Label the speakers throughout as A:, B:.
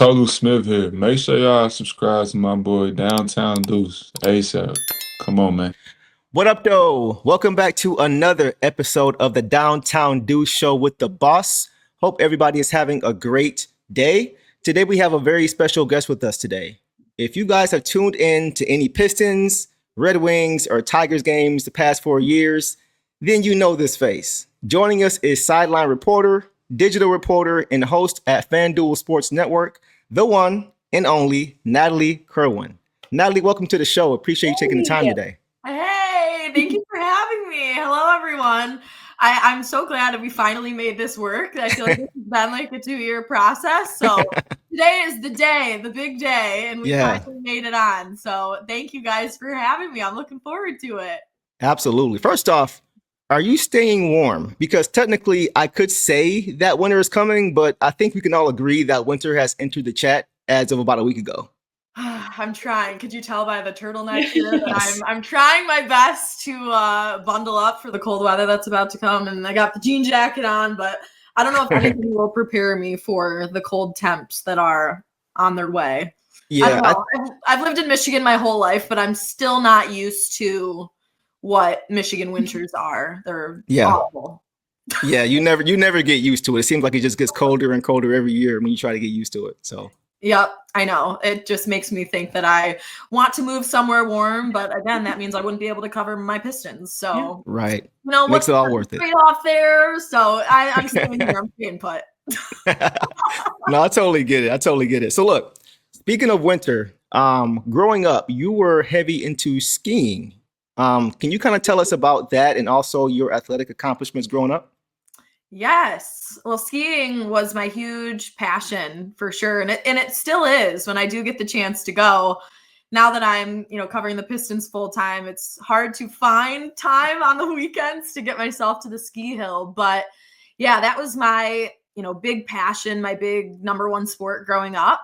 A: Total Smith here. Make sure y'all subscribe to my boy Downtown Deuce ASAP. Come on, man.
B: What up, though? Welcome back to another episode of the Downtown Deuce Show with the boss. Hope everybody is having a great day. Today we have a very special guest with us today. If you guys have tuned in to any Pistons, Red Wings, or Tigers games the past 4 years, then you know this face. Joining us is sideline reporter, digital reporter, and host at FanDuel Sports Network, the one and only Natalie Kerwin. Natalie, welcome to the show. Appreciate you taking the time today.
C: Hey, thank you for having me. Hello, everyone. I'm so glad that we finally made this work. I feel like this has been like a 2-year process. So today is the day, the big day, and we finally made it on. So thank you guys for having me. I'm looking forward to it.
B: Absolutely. First off, are you staying warm? Because technically I could say that winter is coming, but I think we can all agree that winter has entered the chat as of about a week ago.
C: I'm trying. Could you tell by the turtleneck here that I'm trying my best to bundle up for the cold weather that's about to come. And I got the jean jacket on, but I don't know if anything will prepare me for the cold temps that are on their way. Yeah, I've lived in Michigan my whole life, but I'm still not used to what Michigan winters are. They're awful.
B: Yeah, you never get used to it. It seems like it just gets colder and colder every year when you try to get used to it. So
C: yep, I know. It just makes me think that I want to move somewhere warm, but again, that means I wouldn't be able to cover my Pistons. So
B: right,
C: you know,
B: makes it all worth it.
C: Off there, so I'm staying here. I'm staying put.
B: No, I totally get it. So look, speaking of winter, growing up, you were heavy into skiing. Can you kind of tell us about that and also your athletic accomplishments growing up?
C: Yes. Well, skiing was my huge passion for sure. And it still is when I do get the chance to go. Now that I'm, covering the Pistons full time, it's hard to find time on the weekends to get myself to the ski hill. But yeah, that was my, big passion, my big number one sport growing up.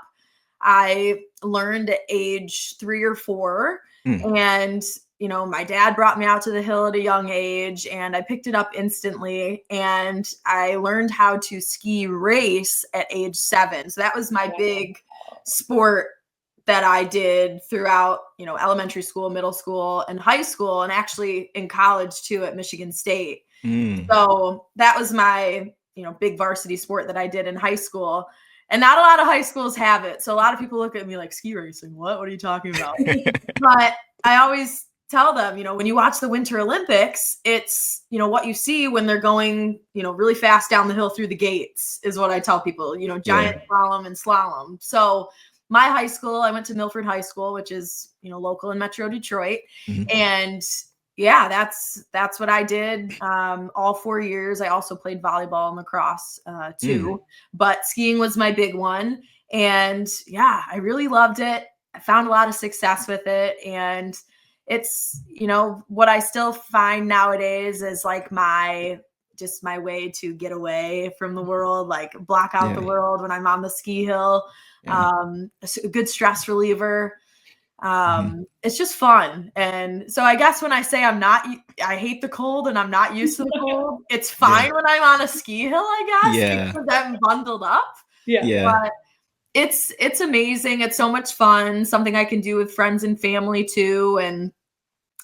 C: I learned at age 3 or 4 and my dad brought me out to the hill at a young age and I picked it up instantly and I learned how to ski race at age 7. So that was my big sport that I did throughout, elementary school, middle school, and high school, and actually in college too at Michigan State. So that was my, big varsity sport that I did in high school. And not a lot of high schools have it. So a lot of people look at me like, ski racing, what are you talking about? But I always tell them, when you watch the Winter Olympics, it's, what you see when they're going, really fast down the hill through the gates is what I tell people, giant slalom and slalom. So my high school, I went to Milford High School, which is, local in Metro Detroit. And yeah, that's what I did all 4 years. I also played volleyball and lacrosse too, but skiing was my big one. And yeah, I really loved it. I found a lot of success with it. And it's, what I still find nowadays is like my way to get away from the world, like block out the world when I'm on the ski hill. A good stress reliever. It's just fun. And so I guess when I say I hate the cold and I'm not used to the cold, it's fine when I'm on a ski hill, I guess, because I'm bundled up. But it's amazing. It's so much fun. Something I can do with friends and family too. And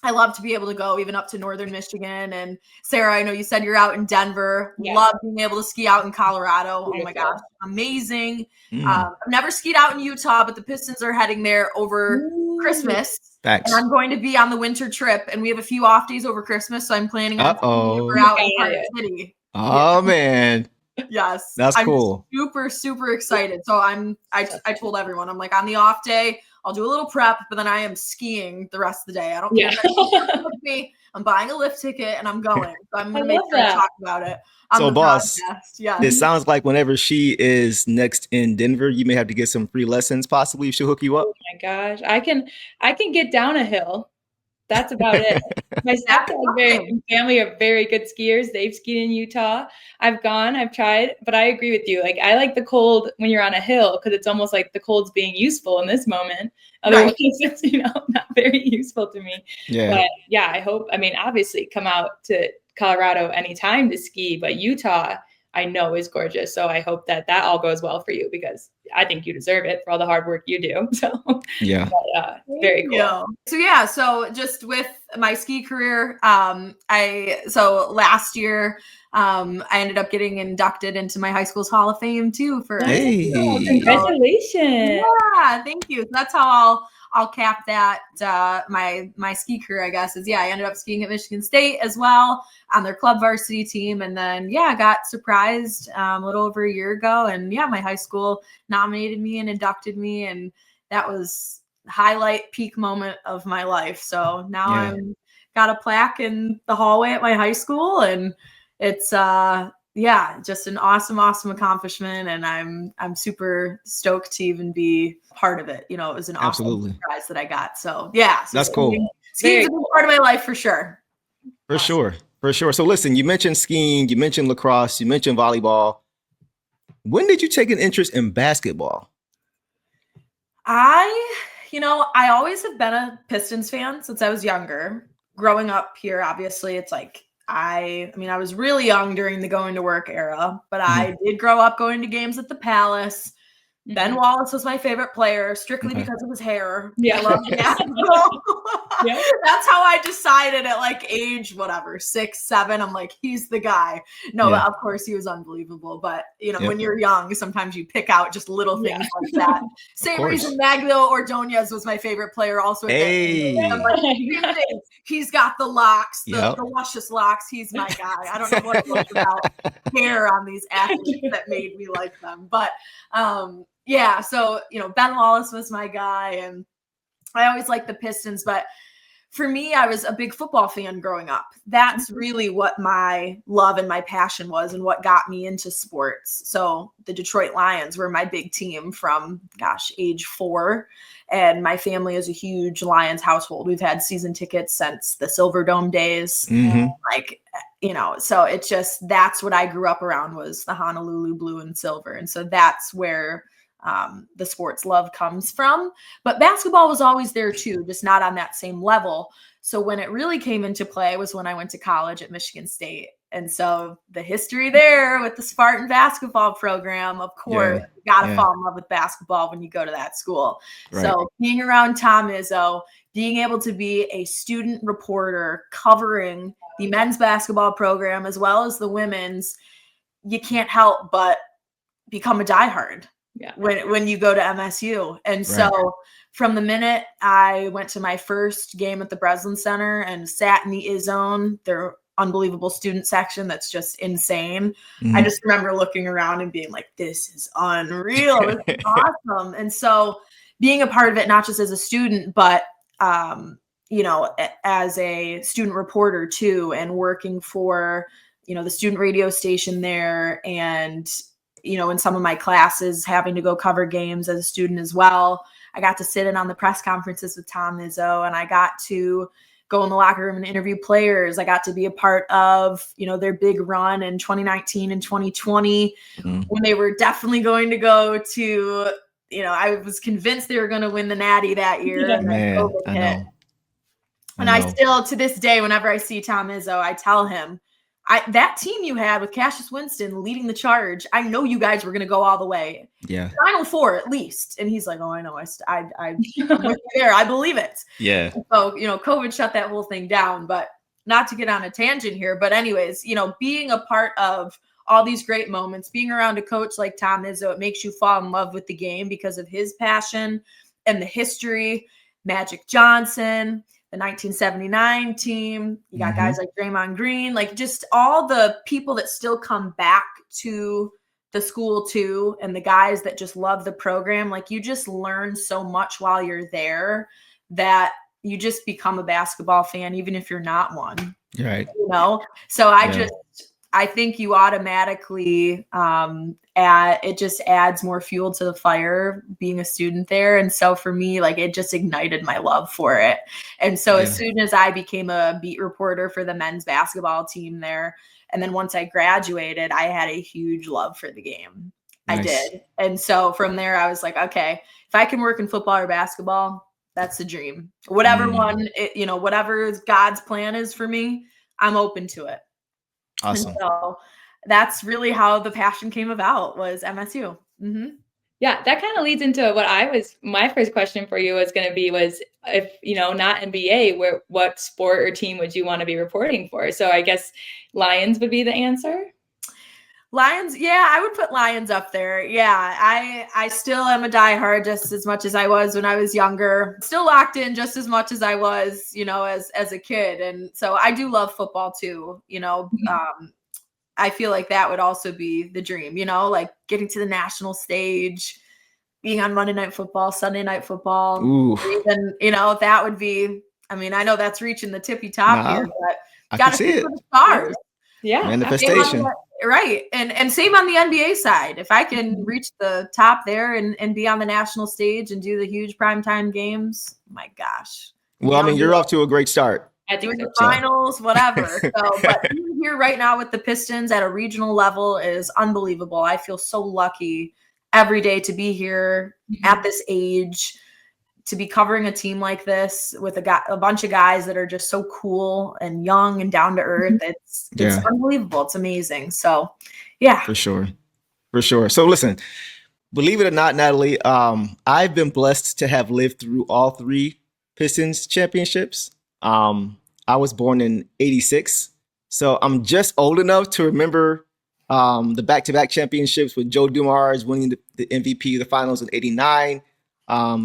C: I love to be able to go even up to northern Michigan. And Sarah, I know you said you're out in Denver. Love being able to ski out in Colorado. Oh my gosh, amazing. I've never skied out in Utah, but the Pistons are heading there over Christmas.
B: Thanks.
C: And I'm going to be on the winter trip. And we have a few off days over Christmas. So I'm planning on skiing out in Park City.
B: Oh, man.
C: Yes.
B: That's cool.
C: I'm super, super excited. So I told everyone, I'm like, on the off day, I'll do a little prep, but then I am skiing the rest of the day. I don't care if with me. I'm buying a lift ticket and I'm going. So I'm going to make sure to talk about it on the
B: boss,
C: podcast.
B: It sounds like whenever she is next in Denver, you may have to get some free lessons. Possibly she'll hook you up.
D: Oh my gosh. I can get down a hill. That's about it. My family are very good skiers. They've skied in Utah. I've tried, but I agree with you. Like, I like the cold when you're on a hill because it's almost like the cold's being useful in this moment. Otherwise, it's, not very useful to me. But yeah, obviously come out to Colorado anytime to ski, but Utah, I know is gorgeous. So I hope that all goes well for you, because I think you deserve it for all the hard work you do. So
B: yeah,
D: very cool.
C: So just with my ski career, last year, I ended up getting inducted into my high school's Hall of Fame too.
B: Hey,
D: congratulations!
C: Yeah, thank you. So that's how I'll cap that. My ski career, I guess, is I ended up skiing at Michigan State as well on their club varsity team, and then I got surprised a little over a year ago, and my high school nominated me and inducted me, and that was highlight peak moment of my life. So now I'm got a plaque in the hallway at my high school, and it's just an awesome accomplishment, and I'm super stoked to even be part of it. It was an awesome surprise that I got. So
B: that's cool.
C: Skiing's a big part of my life for sure.
B: For sure. So listen, you mentioned skiing, you mentioned lacrosse, you mentioned volleyball. When did you take an interest in basketball?
C: I always have been a Pistons fan since I was younger. Growing up here, obviously, it's like I was really young during the going to work era, but I did grow up going to games at the Palace. Ben Wallace was my favorite player, strictly because of his hair.
D: Yeah.
C: I love basketball. That's how I decided at like age 6, 7. I'm like, he's the guy. No, of course he was unbelievable. But when you're young, sometimes you pick out just little things like that. Same reason Magdaleno Ordonez was my favorite player. Also, at I'm like, same thing. He's got the locks, the luscious locks. He's my guy. I don't know what it was about hair on these athletes that made me like them, but so Ben Wallace was my guy, and I always liked the Pistons, but for me, I was a big football fan growing up. That's really what my love and my passion was, and what got me into sports. So the Detroit Lions were my big team from, age 4. And my family is a huge Lions household. We've had season tickets since the Silver Dome days. So it's just, that's what I grew up around, was the Honolulu blue and silver. And so that's where the sports love comes from. But basketball was always there too, just not on that same level. So when it really came into play was when I went to college at Michigan State. And so the history there with the Spartan basketball program, of course, you got to fall in love with basketball when you go to that school. Right. So being around Tom Izzo, being able to be a student reporter covering the men's basketball program as well as the women's, you can't help but become a diehard when you go to MSU. And so from the minute I went to my first game at the Breslin Center and sat in the Izzone, their unbelievable student section that's just insane. I just remember looking around and being like, this is unreal. This is awesome. And so being a part of it, not just as a student, but as a student reporter too, and working for, the student radio station there, and, in some of my classes, having to go cover games as a student as well. I got to sit in on the press conferences with Tom Izzo, and I got to go in the locker room and interview players. I got to be a part of, their big run in 2019 and 2020 when they were definitely going to go to, I was convinced they were going to win the Natty that year. And
B: man,
C: COVID hit. And I still, to this day, whenever I see Tom Izzo, I tell him, that team you had with Cassius Winston leading the charge, I know you guys were going to go all the way. Yeah. Final 4 at least. And he's like, oh, I know. I'm with you there. I believe it. Yeah. So, COVID shut that whole thing down, but not to get on a tangent here. But anyways, being a part of all these great moments, being around a coach like Tom Izzo, it makes you fall in love with the game because of his passion and the history. Magic Johnson, the 1979 team, you got guys like Draymond Green, like just all the people that still come back to the school too, and the guys that just love the program. Like, you just learn so much while you're there that you just become a basketball fan, even if you're not one. Right. So I think you automatically, it just adds more fuel to the fire being a student there. And so for me, like, it just ignited my love for it. And so as soon as I became a beat reporter for the men's basketball team there, and then once I graduated, I had a huge love for the game. Nice. I did. And so from there, I was like, okay, if I can work in football or basketball, that's the dream. Whatever whatever God's plan is for me, I'm open to it. Awesome. And so that's really how the passion came about, was MSU. Mm-hmm.
D: Yeah, that kind of leads into my first question for you was if, not NBA, what sport or team would you want to be reporting for? So I guess Lions would be the answer.
C: Lions, yeah, I would put Lions up there. Yeah, I still am a diehard just as much as I was when I was younger. Still locked in just as much as I was, as a kid. And so I do love football too. I feel like that would also be the dream, like getting to the national stage, being on Monday Night Football, Sunday Night Football.
B: Ooh.
C: Even, that would be, I know that's reaching the tippy top here, but
B: I
C: got
B: can
C: to
B: see
C: see
B: it.
C: for the stars.
D: Yeah.
B: Manifestation.
C: Right. And same on the NBA side. If I can reach the top there and be on the national stage and do the huge primetime games, my gosh.
B: Well, you're off to a great start.
D: I think
C: doing
D: so.
C: the finals, whatever. But being here right now with the Pistons at a regional level is unbelievable. I feel so lucky every day to be here at this age, to be covering a team like this with a bunch of guys that are just so cool and young and down to earth. It's unbelievable. It's amazing. So, yeah.
B: For sure. So listen, believe it or not, Natalie, I've been blessed to have lived through all 3 Pistons championships. I was born in 86, so I'm just old enough to remember the back-to-back championships with Joe Dumars winning the MVP of the finals in 89,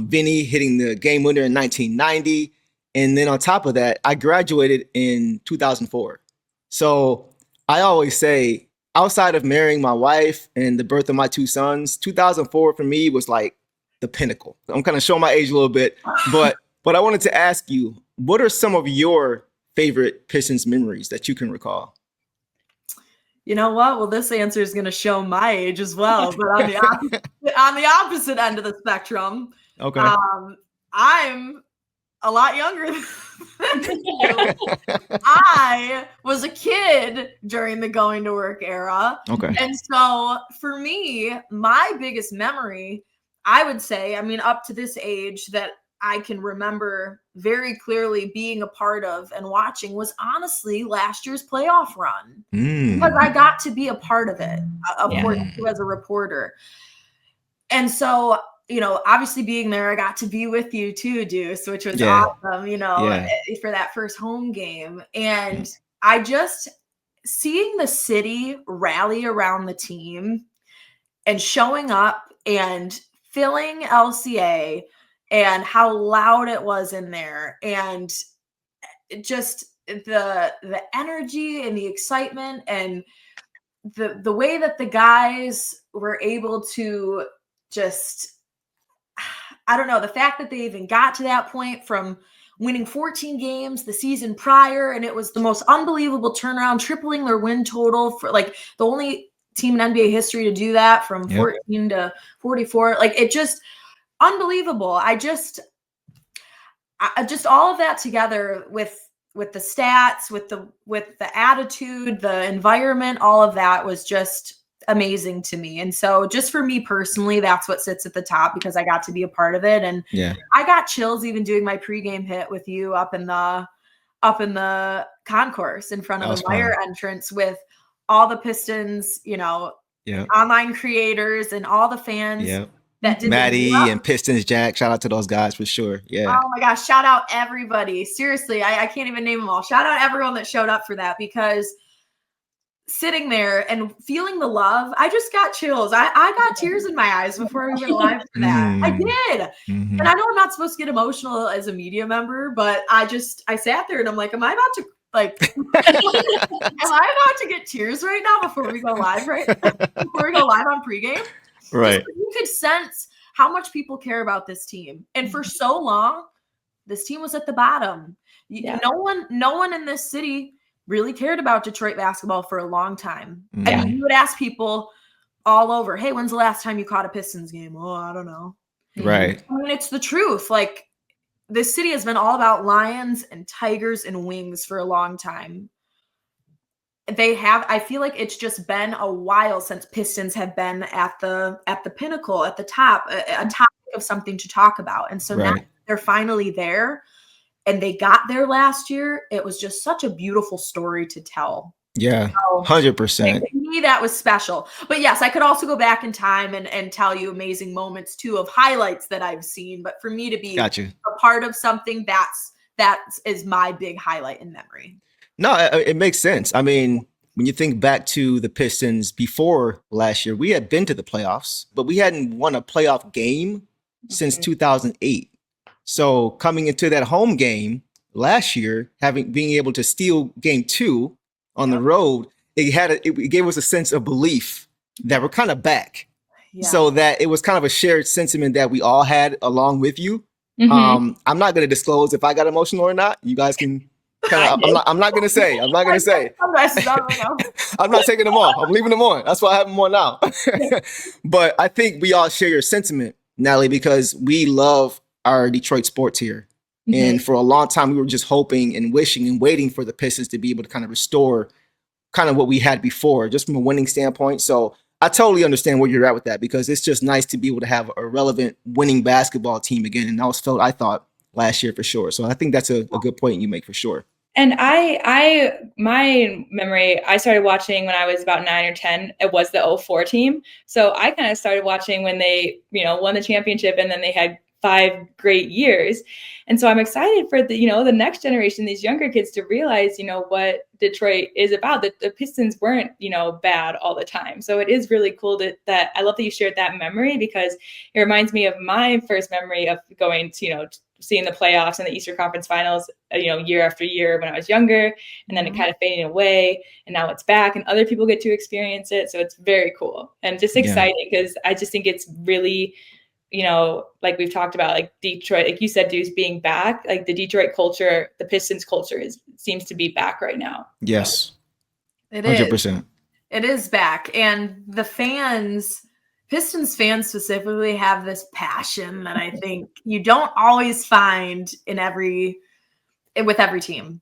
B: Vinny hitting the game winner in 1990, and then on top of that, I graduated in 2004. So I always say, outside of marrying my wife and the birth of my 2 sons, 2004 for me was like the pinnacle. I'm kind of showing my age a little bit, but I wanted to ask you, what are some of your favorite Pistons memories that you can recall?
C: You know what? Well, this answer is going to show my age as well, but on the opposite end of the spectrum. Okay. I'm a lot younger than you. I was a kid during the going to work era. Okay. And so for me, my biggest memory, I would say, up to this age that I can remember very clearly being a part of and watching was honestly last year's playoff run. Because I got to be a part of it, of course, as a reporter. And so, obviously being there, I got to be with you too, Deuce, which was awesome, for that first home game. And I just seeing the city rally around the team and showing up and filling LCA and how loud it was in there, and just the energy and the excitement and the way that the guys were able to just, I don't know, the fact that they even got to that point from winning 14 games the season prior, and it was the most unbelievable turnaround, tripling their win total, for like the only team in NBA history to do that, from 14 to 44. Like, it just unbelievable. I just all of that together with the stats, with the attitude, the environment, all of that was just amazing to me. And so just for me personally, that's what sits at the top, because I got to be a part of it. And I got chills even doing my pregame hit with you up in the concourse in front of the Meyer entrance with all the Pistons, online creators and all the fans. That did
B: Maddie and Pistons Jack. Shout out to those guys for sure. Yeah.
C: Oh my gosh. Shout out everybody. Seriously. I can't even name them all. Shout out everyone that showed up for that, because sitting there and feeling the love, I just got chills. I got tears in my eyes before we went live for that. I did. And I know I'm not supposed to get emotional as a media member, but I sat there and I'm like, am I about to am I about to get tears right now before we go live on pregame?
B: Right.
C: You could sense how much people care about this team. And for so long, this team was at the bottom. No one in this city really cared about Detroit basketball for a long time. I mean, you would ask people all over, hey, when's the last time you caught a Pistons game? Oh, I don't know.
B: Right.
C: I mean, it's the truth. Like, this city has been all about Lions and Tigers and Wings for a long time. I feel like it's just been a while since Pistons have been at the pinnacle, at the top, a topic of something to talk about. And so now they're finally there, and they got there last year. It was just such a beautiful story to tell.
B: Yeah,
C: So,
B: 100%.
C: to me, that was special. But yes, I could also go back in time and tell you amazing moments too of highlights that I've seen. But for me to be
B: Got you.
C: a part of something, that is my big highlight in memory.
B: No, it makes sense. I mean, when you think back to the Pistons before last year, we had been to the playoffs, but we hadn't won a playoff game since 2008. So coming into that home game last year, being able to steal game 2 on the road, it gave us a sense of belief that we're kind of back.
C: Yeah.
B: So that it was kind of a shared sentiment that we all had along with you.
D: Mhm.
B: I'm not going to disclose if I got emotional or not. You guys can kind of. I'm not going to say. I'm not going to say. I'm not taking them off. I'm leaving them on. That's why I have them on now. But I think we all share your sentiment, Natalie, because we love our Detroit sports here. And for a long time, we were just hoping and wishing and waiting for the Pistons to be able to kind of restore kind of what we had before, just from a winning standpoint. So I totally understand where you're at with that, because it's just nice to be able to have a relevant winning basketball team again. And that was felt, I thought, last year for sure. So I think that's a good point you make for sure.
D: And my memory, I started watching when I was about 9 or 10. It was the 04 team. So I kind of started watching when they, won the championship, and then they had 5 great years. And so I'm excited for the next generation, these younger kids, to realize, what Detroit is about. The Pistons weren't, bad all the time. So it is really cool that I love that you shared that memory, because it reminds me of my first memory of going to, seeing the playoffs and the Eastern Conference Finals, year after year when I was younger, and then it kind of fading away, and now it's back and other people get to experience it. So it's very cool and just exciting, because I just think it's really, like we've talked about, like Detroit, like you said, Deuce, being back, like the Detroit culture, the Pistons culture seems to be back right now.
B: Yes.
C: It is.
B: 100%.
C: It is back. And the fans, Pistons fans specifically, have this passion that I think you don't always find with every team.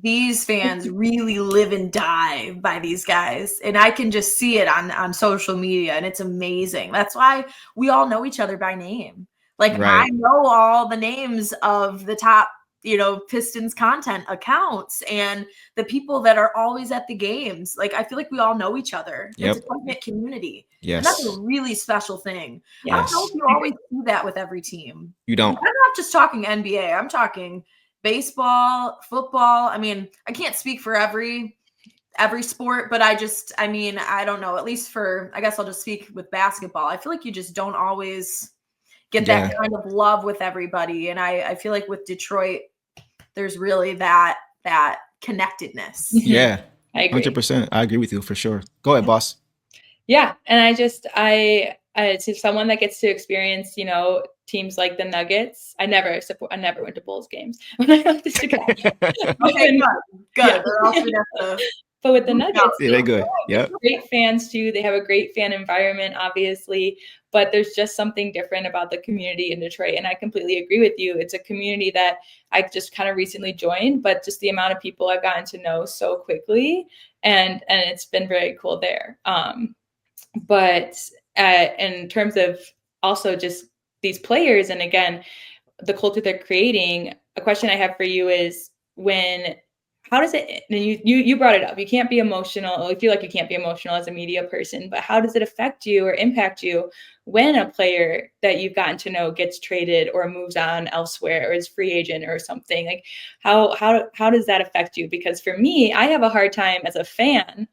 C: These fans really live and die by these guys. And I can just see it on social media, and it's amazing. That's why we all know each other by name. Like,
B: Right.
C: I know all the names of the top, Pistons content accounts and the people that are always at the games. Like, I feel like we all know each other.
B: Yep.
C: It's a tight-knit community.
B: Yes.
C: And that's a really special thing.
B: Yes.
C: I don't know if you always do that with every team.
B: You don't.
C: I'm not just talking NBA. I'm talking baseball, football. I mean, I can't speak for every sport, but I don't know, at least I guess I'll just speak with basketball. I feel like you just don't always get that kind of love with everybody. And I feel like with Detroit, there's really that connectedness.
B: Yeah.
D: I agree.
B: 100%. I agree with you for sure. Go ahead, boss.
D: Yeah. And to someone that gets to experience, teams like the Nuggets. I never went to Bulls games when I went to Chicago.
C: Okay, good. Yeah.
D: But with the Nuggets,
B: they're good. Yeah,
D: great fans too. They have a great fan environment, obviously, but there's just something different about the community in Detroit. And I completely agree with you. It's a community that I just kind of recently joined, but just the amount of people I've gotten to know so quickly, and it's been very cool there. But in terms of also just these players, and again, the culture they're creating, a question I have for you is how does it, and you brought it up, you can't be emotional. I feel like you can't be emotional as a media person, but how does it affect you or impact you when a player that you've gotten to know gets traded or moves on elsewhere or is free agent or something? Like how does that affect you? Because for me, I have a hard time as a fan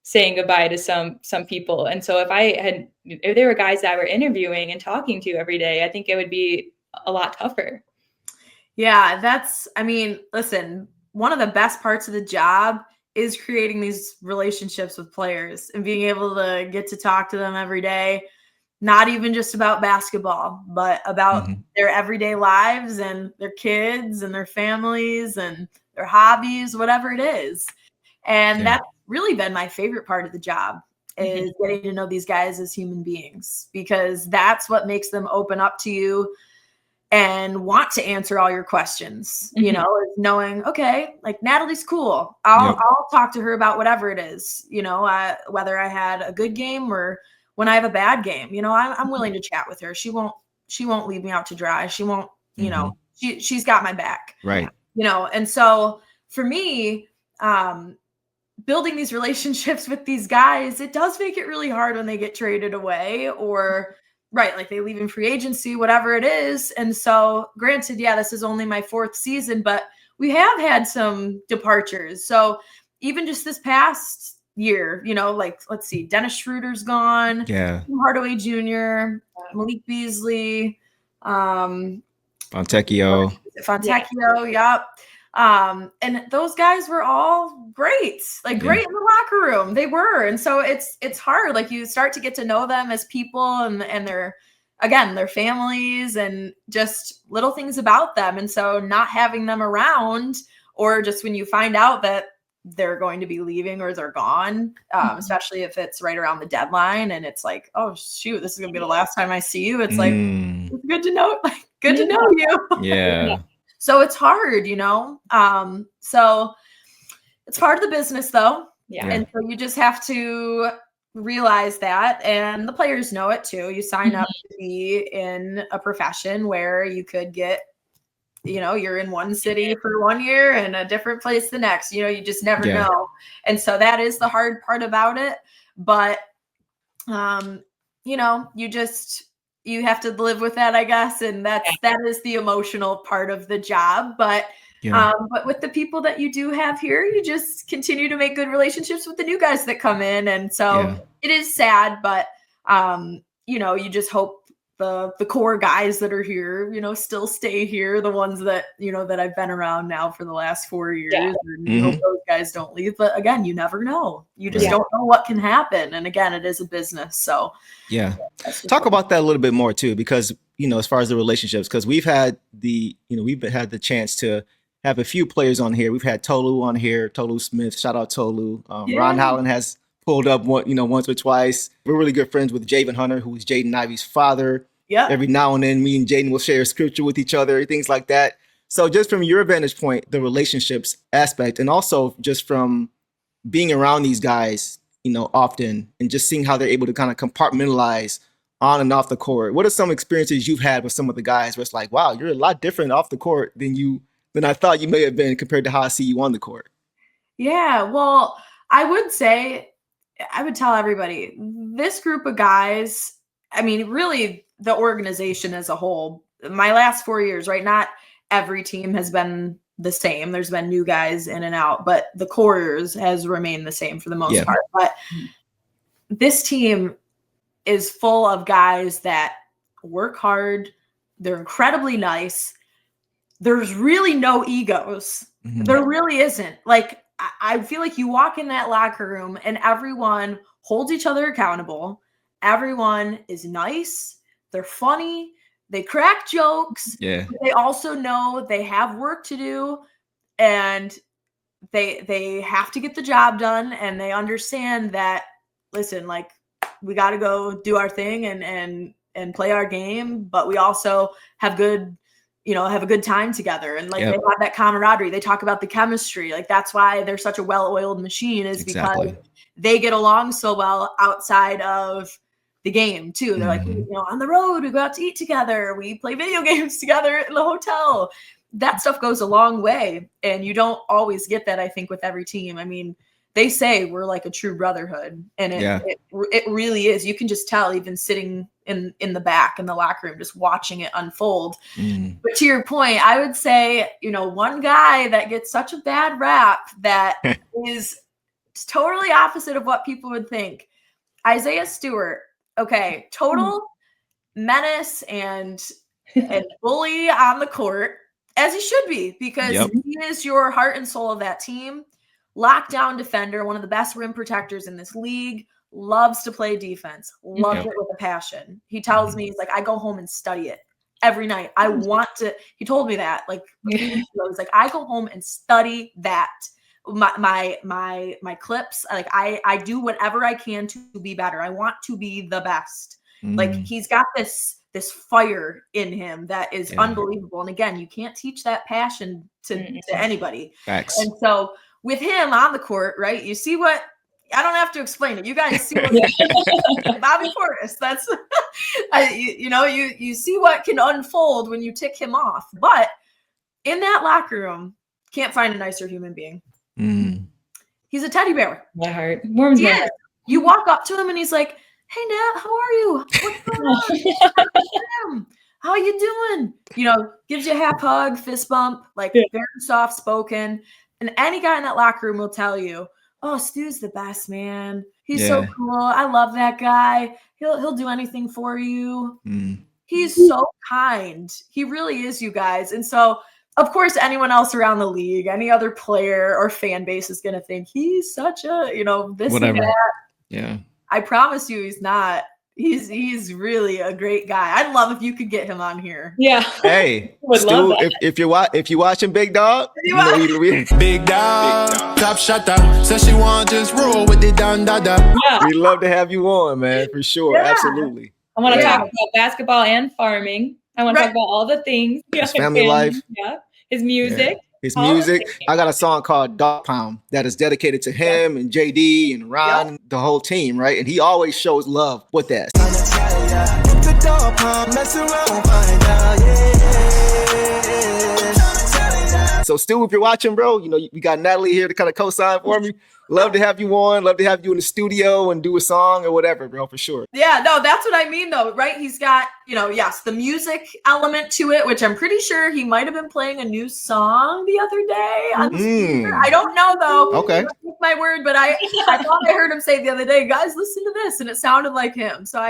D: saying goodbye to some people. And so if there were guys that I were interviewing and talking to every day, I think it would be a lot tougher.
C: Yeah, listen, one of the best parts of the job is creating these relationships with players and being able to get to talk to them every day, not even just about basketball, but about their everyday lives and their kids and their families and their hobbies, whatever it is. And that's really been my favorite part of the job, is getting to know these guys as human beings, because that's what makes them open up to you and want to answer all your questions, is knowing, okay, like Natalie's cool. I'll talk to her about whatever it is, whether I had a good game or when I have a bad game, I'm willing to chat with her. She won't leave me out to dry. She won't, she's got my back.
B: Right.
C: And so for me, building these relationships with these guys, it does make it really hard when they get traded away or right, like they leave in free agency, whatever it is. And so granted, yeah, this is only my 4th season, but we have had some departures. So even just this past year, you know, like, let's see, Dennis Schroeder's gone.
B: Yeah.
C: Tim Hardaway Jr., Malik Beasley,
B: Fontecchio.
C: Yep. And those guys were all great, like great in the locker room. They were. And so it's hard. Like you start to get to know them as people and their families and just little things about them. And so not having them around, or just when you find out that they're going to be leaving or they're gone, especially if it's right around the deadline and it's like, oh shoot, this is going to be the last time I see you. It's like, it's good to know, good to know you.
B: Yeah.
C: So it's hard, you know? So it's part of the business though.
D: Yeah.
C: And so you just have to realize that. And the players know it too. You sign up to be in a profession where you could get, you know, you're in one city for 1 year and a different place the next, you know, you just never know. And so that is the hard part about it. But, you know, you have to live with that, I guess. And that is the emotional part of the job. But with the people that you do have here, you just continue to make good relationships with the new guys that come in. And so it is sad, but, you know, you just hope the core guys that are here, you know, still stay here. The ones that, you know, that I've been around now for the last 4 years, and hope those guys don't leave. But again, you never know. You just don't know what can happen. And again, it is a business. So
B: talk about that a little bit more too, because, you know, as far as the relationships, because we've had the chance to have a few players on here. We've had Tolu on here, Tolu Smith, shout out Tolu. Ron Howland has pulled up once or twice. We're really good friends with Javen Hunter, who is Jaden Ivey's father. Yeah. Every now and then, me and Jaden will share scripture with each other, things like that. So just from your vantage point, the relationships aspect, and also just from being around these guys, you know, often, and just seeing how they're able to kind of compartmentalize on and off the court. What are some experiences you've had with some of the guys where it's like, wow, you're a lot different off the court than I thought you may have been compared to how I see you on the court?
C: Yeah, well, I would tell everybody, this group of guys, I mean, really the organization as a whole, my last 4 years, right? Not every team has been the same. There's been new guys in and out, but the cores has remained the same for the most part. But this team is full of guys that work hard. They're incredibly nice. There's really no egos. There really isn't. Like, I feel like you walk in that locker room and everyone holds each other accountable. Everyone is nice. They're funny. They crack jokes. Yeah. But they also know they have work to do and they have to get the job done. And they understand that, listen, like, we got to go do our thing and play our game, but we also have have a good time together. And like they have that camaraderie. They talk about the chemistry. Like that's why they're such a well-oiled machine, is because they get along so well outside of the game too. They're like, you know, on the road, we go out to eat together. We play video games together in the hotel. That stuff goes a long way. And you don't always get that, I think, with every team. I mean, they say we're like a true brotherhood, and it really is. You can just tell, even sitting in the back in the locker room, just watching it unfold. But to your point, I would say, you know, one guy that gets such a bad rap that is totally opposite of what people would think. Isaiah Stewart. Okay, total menace and bully on the court, as he should be, because he is your heart and soul of that team. Lockdown defender, one of the best rim protectors in this league, loves to play defense, loves it with a passion. He tells me, he's like, I go home and study it every night. I want to, he told me that, like, he's like, I go home and study that. My clips, like I do whatever I can to be better. I want to be the best. Like he's got this fire in him that is unbelievable. And again, you can't teach that passion to anybody. Facts. And so with him on the court, right? You see what, I don't have to explain it. You guys see what Bobby Portis, that's, you see what can unfold when you tick him off. But in that locker room, can't find a nicer human being. He's a teddy bear.
D: My heart warms my heart.
C: You walk up to him and he's like, "Hey, Nat, how are you? What's going on? How you doing?" You know, gives you a half hug, fist bump, like very soft spoken. And any guy in that locker room will tell you, "Oh, Stu's the best, man. He's so cool. I love that guy. He'll do anything for you." He's so kind. He really is, you guys. And so, of course, anyone else around the league, any other player or fan base is going to think he's such a, this
B: Whatever.
C: and that.
B: Yeah.
C: I promise you he's not. He's really a great guy. I'd love if you could get him on here.
D: Yeah.
B: Hey, Stu, if you're watching Big Dog,
E: Big Dog, top shutter. Says she want just roll with the dada.
B: We'd love to have you on, man, for sure.
C: Yeah.
B: Absolutely.
D: I want to talk about basketball and farming. I want to talk about all the things.
B: His family life.
D: Yeah. His music.
B: His music. I got a song called Dog Pound that is dedicated to him and JD and Ron and the whole team, right? And he always shows love with that. So Stu, if you're watching, bro, we got Natalie here to kind of co-sign for me. Love to have you on. Love to have you in the studio and do a song or whatever, bro, for sure.
C: Yeah, no, that's what I mean, though, right? He's got, yes, the music element to it, which I'm pretty sure he might have been playing a new song the other day on the speaker. I don't know, though.
B: Okay.
C: Don't take my word, but I thought I heard him say the other day, "Guys, listen to this," and it sounded like him. So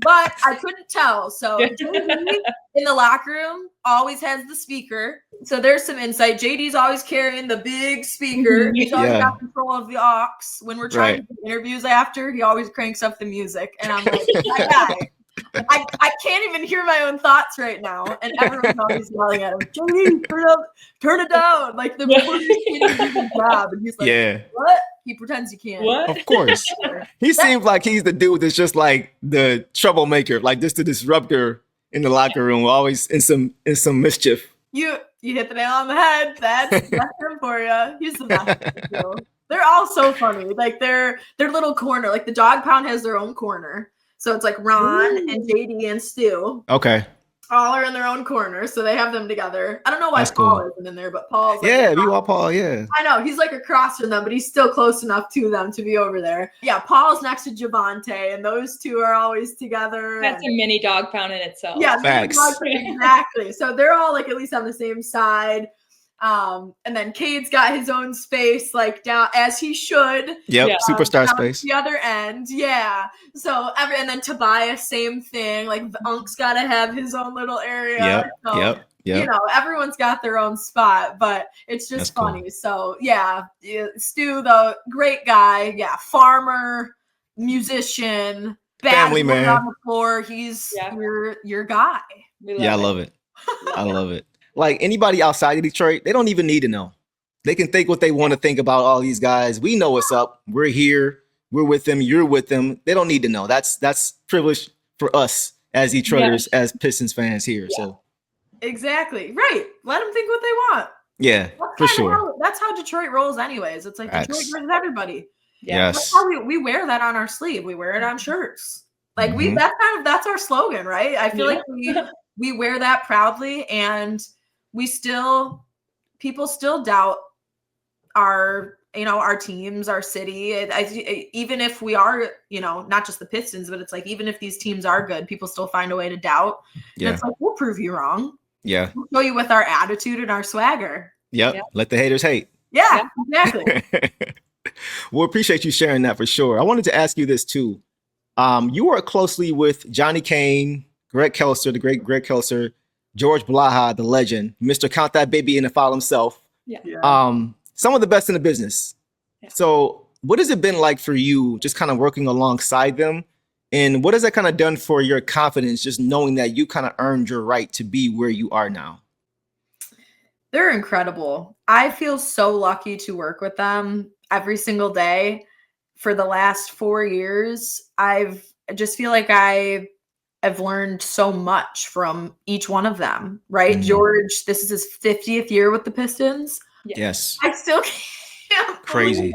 C: but I couldn't tell. So JD in the locker room always has the speaker. So there's some insight. JD's always carrying the big speaker. He's always got control of the aux. When we're trying to do interviews after, he always cranks up the music. And I'm like, that guy. I can't even hear my own thoughts right now. And everyone's always yelling at him, "JD, turn it down." Like the before he's doing his job. And he's like, "What?" He pretends he can't.
D: What?
B: Of course. He seems like he's the dude that's just like the troublemaker, like just the disruptor in the locker room, always in some mischief.
C: You hit the nail on the head. That's him for you. He's the best. They're all so funny. Like their little corner, like the Dog Pound has their own corner. So it's like Ron and JD and Stu.
B: Okay.
C: All are in their own corner, so they have them together. I don't know why
B: That's
C: Paul
B: cool.
C: isn't in there, but Paul's
B: Paul, yeah.
C: I know, he's like across from them, but he's still close enough to them to be over there. Yeah, Paul's next to Javante, and those two are always together.
D: That's a mini Dog Pound in itself.
C: Yeah,
B: facts.
C: Exactly. So they're all like at least on the same side. And then Cade's got his own space, like down as he should.
B: Yep, superstar space.
C: The other end, yeah. So and then Tobias, same thing. Like the Unk's got to have his own little area.
B: Yep.
C: Everyone's got their own spot, but it's just funny.
B: Cool.
C: So yeah, Stu, though, great guy. Yeah, farmer, musician,
B: family man
C: on the floor. He's your guy.
B: I love it. I love it. Like anybody outside of Detroit, they don't even need to know. They can think what they want to think about all these guys. We know what's up. We're here. We're with them. You're with them. They don't need to know. That's privilege for us as Detroiters, as Pistons fans here. Yeah. So
C: exactly right. Let them think what they want.
B: Yeah, for sure.
C: That's how Detroit rolls, anyways. It's like Detroit versus everybody.
B: Yes.
C: That's how we wear that on our sleeve. We wear it on shirts. Like that's our slogan, right? I feel like we wear that proudly, and people still doubt our teams, our city. Even if we are, not just the Pistons, but it's like, even if these teams are good, people still find a way to doubt. Yeah. And it's like, we'll prove you wrong.
B: Yeah.
C: We'll show you with our attitude and our swagger.
B: Yep. Let the haters hate.
C: Yeah, exactly.
B: Well, appreciate you sharing that for sure. I wanted to ask you this too. You work closely with Johnny Kane, Greg Kelser, the great Greg Kelser, George Blaha, the legend, Mr. Count That Baby in the Foul himself.
C: Yeah.
B: Some of the best in the business. Yeah. So what has it been like for you just kind of working alongside them? And what has that kind of done for your confidence, just knowing that you kind of earned your right to be where you are now?
C: They're incredible. I feel so lucky to work with them every single day. For the last 4 years, I just feel like I've learned so much from each one of them, right? Mm-hmm. George, this is his 50th year with the Pistons.
B: Yes.
C: I still can't
B: crazy.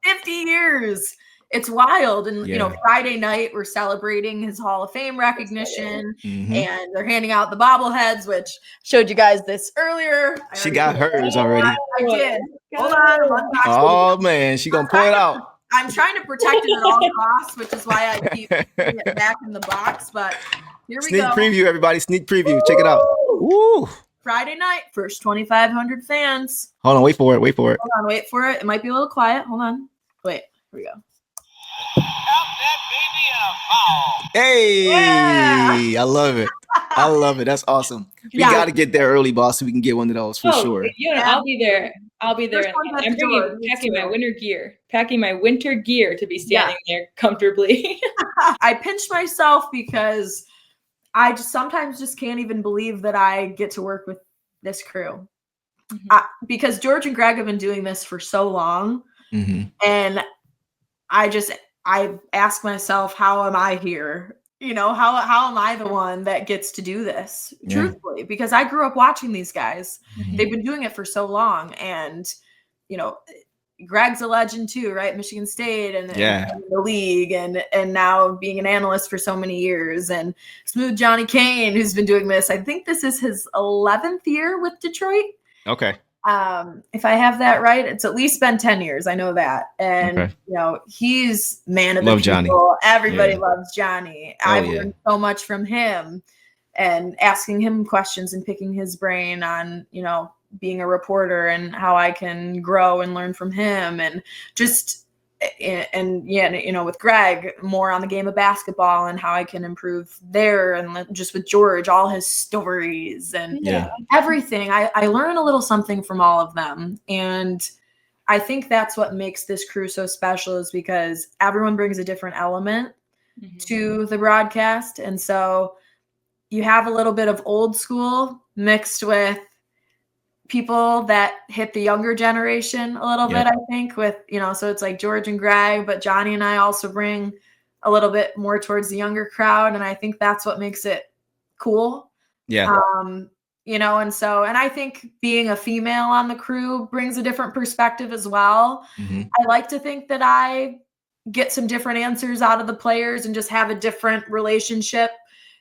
C: 50 years. it's wild. And,
B: Yeah.
C: Friday night, we're celebrating his Hall of Fame recognition,
B: Mhm.
C: and they're handing out the bobbleheads, which showed you guys this earlier.
B: She got hers already.
C: I did. Hold on. I'm unboxing.
B: Oh man, she gonna pull it out.
C: I'm trying to protect it at all costs, which is why I keep putting it back in the box. But here we
B: Sneak
C: go.
B: preview, everybody. Sneak preview. Check it out. Woo!
C: Friday night, first 2,500 fans.
B: Hold on, wait for it.
C: Hold on, wait for it. It might be a little quiet. Hold on. Wait, here we go.
B: Hey,
C: Yeah.
B: I love it. I love it. That's awesome. We
C: Yeah.
B: got to get there early, boss, so we can get one of those for sure.
D: I'll be there. I'll be there.
C: First one at
D: I'm
C: the door.
D: packing my winter gear to be standing there comfortably.
C: I pinched myself because I sometimes just can't even believe that I get to work with this crew. Because George and Greg have been doing this for so long.
B: Mhm.
C: And I ask myself, how am I here? How am I the one that gets to do this?
B: Yeah.
C: Truthfully, because I grew up watching these guys.
B: Mhm.
C: They've been doing it for so long. And, Greg's a legend too, right? Michigan State and the league and now being an analyst for so many years. And Smooth Johnny Kane, who's been doing this. I think this is his 11th year with Detroit.
B: Okay.
C: If I have that right, it's at least been 10 years. I know that. And, he's man of the
B: Love
C: people.
B: Johnny.
C: Everybody
B: Yeah.
C: loves Johnny.
B: Oh,
C: I've
B: yeah.
C: learned so much from him and asking him questions and picking his brain on, being a reporter and how I can grow and learn from him. And with Greg, more on the game of basketball and how I can improve there. And just with George, all his stories and everything. I learn a little something from all of them. And I think that's what makes this crew so special, is because everyone brings a different element to the broadcast. And so you have a little bit of old school mixed with people that hit the younger generation a little bit, I think, with, so it's like George and Greg, but Johnny and I also bring a little bit more towards the younger crowd. And I think that's what makes it cool.
B: Yeah.
C: And I think being a female on the crew brings a different perspective as well.
B: Mhm.
C: I like to think that I get some different answers out of the players and just have a different relationship,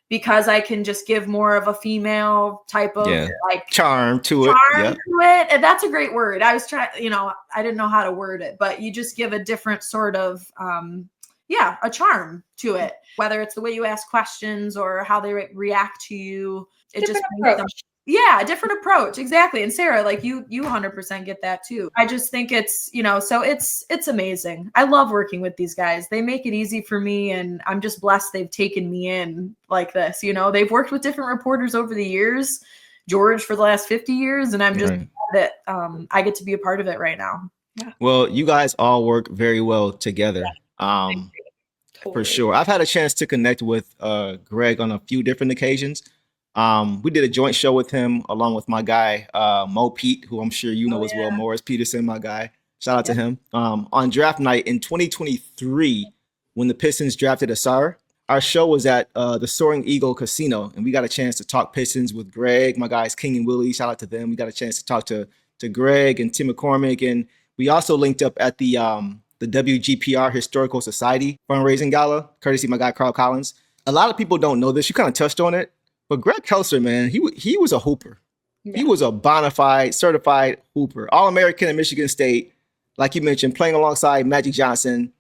C: because I can just give more of a female type of
B: charm to it.
C: And that's a great word. I was trying, I didn't know how to word it, but you just give a different sort of, a charm to it, whether it's the way you ask questions or how they react to you. It
D: Different
C: just brings them,
D: approach.
C: a different approach. Exactly. And Sarah, like you 100% get that too. I just think it's, so it's amazing. I love working with these guys. They make it easy for me, and I'm just blessed they've taken me in like this. They've worked with different reporters over the years, George for the last 50 years, and I'm just glad that I get to be a part of it right now.
B: Yeah. Well, you guys all work very well together. For sure. I've had a chance to connect with Greg on a few different occasions. We did a joint show with him along with my guy, Mo Pete, who I'm sure you know as well, Morris Peterson, my guy. Shout out to him. On draft night in 2023, when the Pistons drafted Asar, our show was at the Soaring Eagle Casino, and we got a chance to talk Pistons with Greg, my guys King and Willie. Shout out to them. We got a chance to talk to Greg and Tim McCormick, and we also linked up at the WGPR Historical Society fundraising gala, courtesy of my guy Carl Collins. A lot of people don't know this. You kind of touched on it. But Greg Kelser, man, he was a hooper. Yeah. He was a bona fide, certified hooper. All-American at Michigan State, like you mentioned, playing alongside Magic Johnson,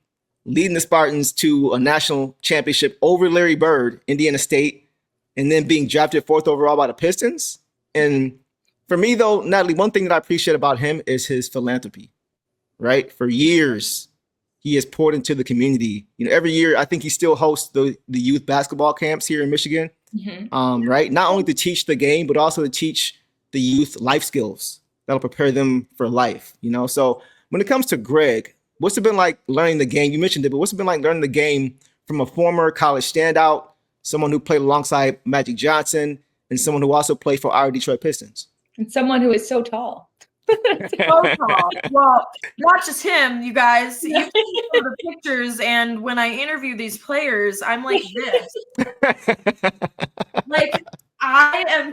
B: leading the Spartans to a national championship over Larry Bird, Indiana State, and then being drafted 4th overall by the Pistons. And for me, though, Natalie, one thing that I appreciate about him is his philanthropy, right? For years, he has poured into the community. Every year, I think he still hosts the youth basketball camps here in Michigan. Mm-hmm. Right? Not only to teach the game, but also to teach the youth life skills that'll prepare them for life. So when it comes to Greg, what's it been like learning the game? You mentioned it, but what's it been like learning the game from a former college standout, someone who played alongside Magic Johnson, and someone who also played for our Detroit Pistons?
D: And someone who is so tall.
C: So tall. Well, not just him, you guys. You can see the pictures, and when I interview these players, I'm like this. Like, I am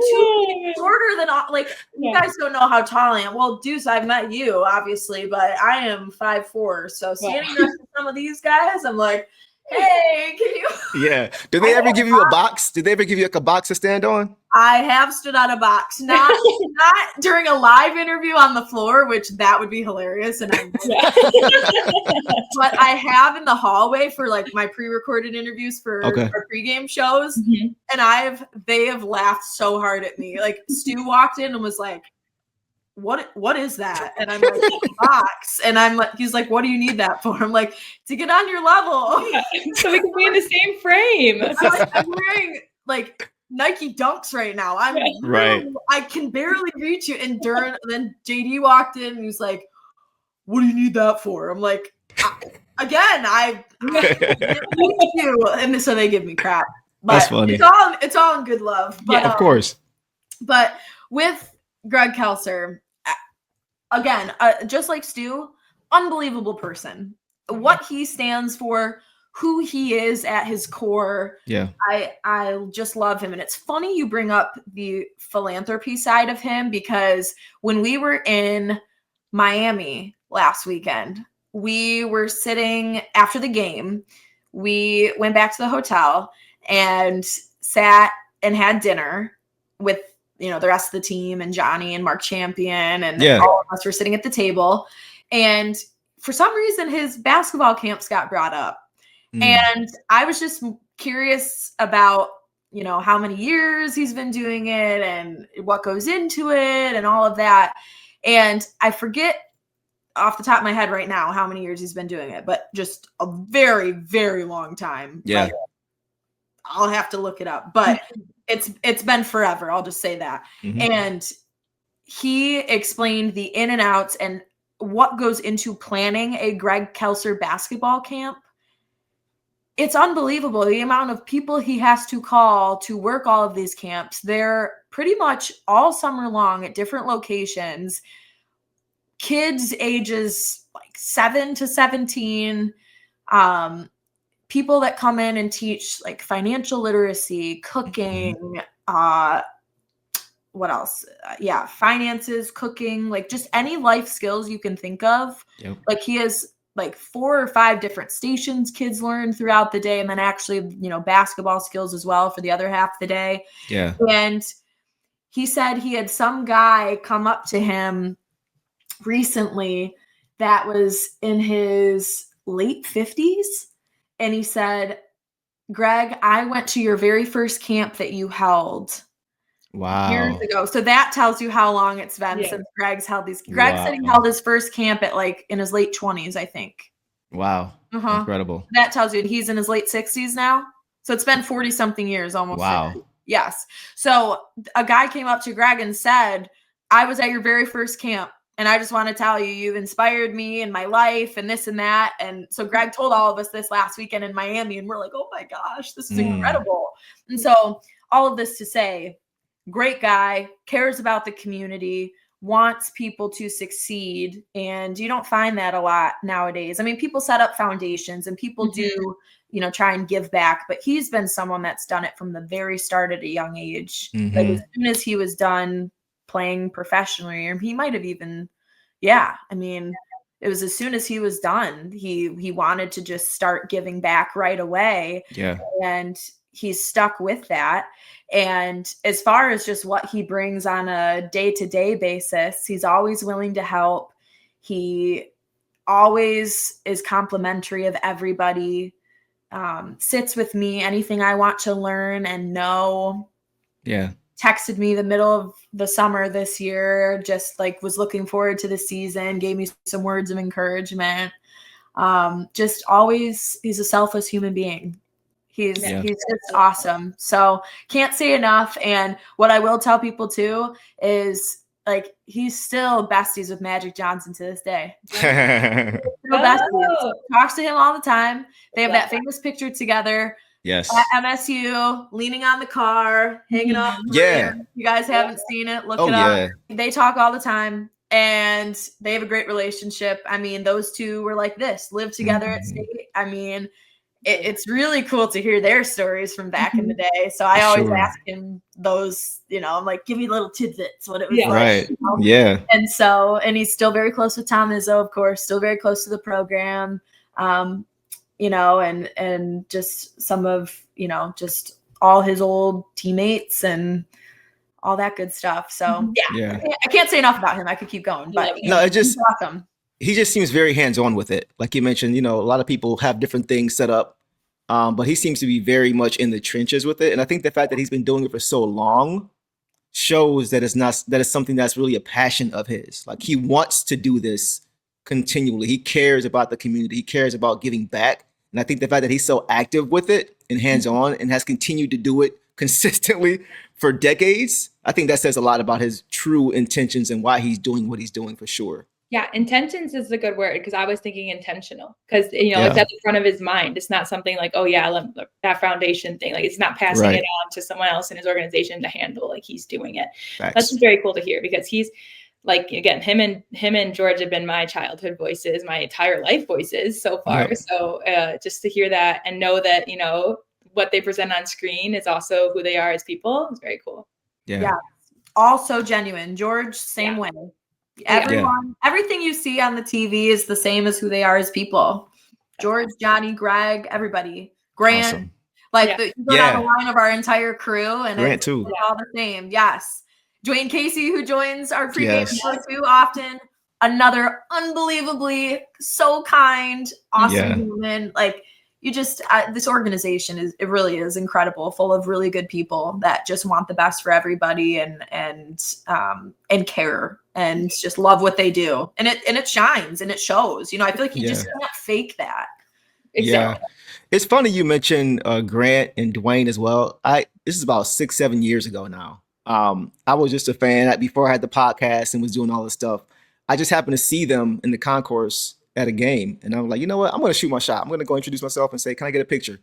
C: shorter than you guys don't know how tall I am. Well, Deuce, I've met you obviously, but I am 5'4". So standing next to some of these guys, I'm like, hey, can you?
B: Yeah. Did they ever give you a box? Did they ever give you like a box to stand on?
C: I have stood on a box, not during a live interview on the floor, which that would be hilarious. And but I have in the hallway for like my pre-recorded interviews for our pregame shows.
D: Mhm.
C: And they have laughed so hard at me. Like Stu walked in and was like, what is that? And I'm like, box. And he's like, what do you need that for? I'm like, to get on your level.
D: Yeah, so we can be in the same frame.
C: I'm wearing like Nike Dunks right now. I can barely reach you. And then JD walked in and he's like, what do you need that for? I'm like, again, I need you. And so they give me crap. But
B: that's funny.
C: It's all in good love. But,
B: yeah, of course.
C: But with Greg Kelser, again, just like Stu, unbelievable person. What he stands for, who he is at his core.
B: Yeah.
C: I just love him. And it's funny you bring up the philanthropy side of him, because when we were in Miami last weekend, we were sitting after the game. We went back to the hotel and sat and had dinner with the rest of the team and Johnny and Mark Champion and all of us were sitting at the table. And for some reason, his basketball camps got brought up. And I was just curious about, how many years he's been doing it and what goes into it and all of that. And I forget off the top of my head right now how many years he's been doing it, but just a very, very long time.
B: Yeah.
C: Like, I'll have to look it up, but it's been forever. I'll just say that. And he explained the in and outs and what goes into planning a Greg Kelser basketball camp. It's unbelievable the amount of people he has to call to work all of these camps. They're pretty much all summer long at different locations. Kids ages like 7 to 17. People that come in and teach like financial literacy, cooking, what else? Finances, cooking, like just any life skills you can think of. Yep. Like he has like 4 or 5 different stations kids learn throughout the day, and then actually, basketball skills as well for the other half of the day.
B: Yeah.
C: And he said he had some guy come up to him recently that was in his late 50s. And he said, Greg, I went to your very first camp that you held years ago. So that tells you how long it's been since Greg's held these. Greg said he held his first camp at in his late 20s, I think.
B: Wow. Incredible.
C: That tells you he's in his late 60s now. So it's been 40 something years almost.
B: Wow.
C: 50. Yes. So a guy came up to Greg and said, I was at your very first camp. And I just want to tell you, you've inspired me in my life and this and that. And so Greg told all of us this last weekend in Miami, and we're like, oh my gosh, this is incredible. And so all of this to say, great guy, cares about the community, wants people to succeed. And you don't find that a lot nowadays. I mean, people set up foundations and people do, try and give back, but he's been someone that's done it from the very start at a young age. Like as soon as he was done playing professionally, or he might have even, it was as soon as he was done, he wanted to just start giving back right away. Yeah. And he's stuck with that. And as far as just what he brings on a day-to-day basis, he's always willing to help. He always is complimentary of everybody, sits with me, anything I want to learn and know. Yeah. Texted me the middle of the summer this year, just was looking forward to the season, gave me some words of encouragement. Just always, he's a selfless human being. He's just awesome. So can't say enough. And what I will tell people too is he's still besties with Magic Johnson to this day. Talks to him all the time. They have that famous picture together. Yes. At MSU, leaning on the car, hanging off. Yeah. If you guys haven't seen it, look it up. They talk all the time and they have a great relationship. I mean, those two were like this, live together at state. I mean, it's really cool to hear their stories from back in the day. So I always
B: Sure.
C: ask him those, I'm like, give me little tidbits, what it was
D: Yeah.
C: like.
B: Right. Yeah.
C: And he's still very close with Tom Izzo, of course, still very close to the program, and just some of, just all his old teammates and all that good stuff. So
B: Yeah.
C: I can't say enough about him. I could keep going, but
B: No, it just,
C: he's awesome.
B: he just seems very hands-on with it. Like you mentioned, a lot of people have different things set up, but he seems to be very much in the trenches with it. And I think the fact that he's been doing it for so long shows that it's something that's really a passion of his. Like he wants to do this continually. He cares about the community. He cares about giving back. And I think the fact that he's so active with it and hands-on and has continued to do it consistently for decades, I think that says a lot about his true intentions and why he's doing what he's doing for sure.
D: Yeah, intentions is a good word because I was thinking intentional because it's at the front of his mind. It's not something like, oh yeah, that foundation thing. Like it's not passing it on to someone else in his organization to handle. Like he's doing it.
B: Facts.
D: That's just very cool to hear because he's like, again, him and George have been my childhood voices, my entire life voices so far.
B: Yep.
D: So just to hear that and know that what they present on screen is also who they are as people. It's very cool.
C: Yeah. Also genuine. George, same way. Everything you see on the TV is the same as who they are as people. George, Johnny, Greg, everybody. Grant,
B: Awesome.
C: you go down the line of our entire crew, and
B: Grant
C: it's
B: too.
C: all the same. Yes. Dwayne Casey, who joins our pregame show too often. Another unbelievably so kind, awesome human. Like you just this organization it really is incredible, full of really good people that just want the best for everybody and care and just love what they do. And it shines and it shows. I feel like you just can't fake that.
B: Exactly. Yeah. It's funny you mentioned Grant and Dwayne as well. This is about 6-7 years ago now. I was just a fan before I had the podcast and was doing all this stuff. I just happened to see them in the concourse at a game. And I'm like, you know what? I'm going to shoot my shot. I'm going to go introduce myself and say, can I get a picture?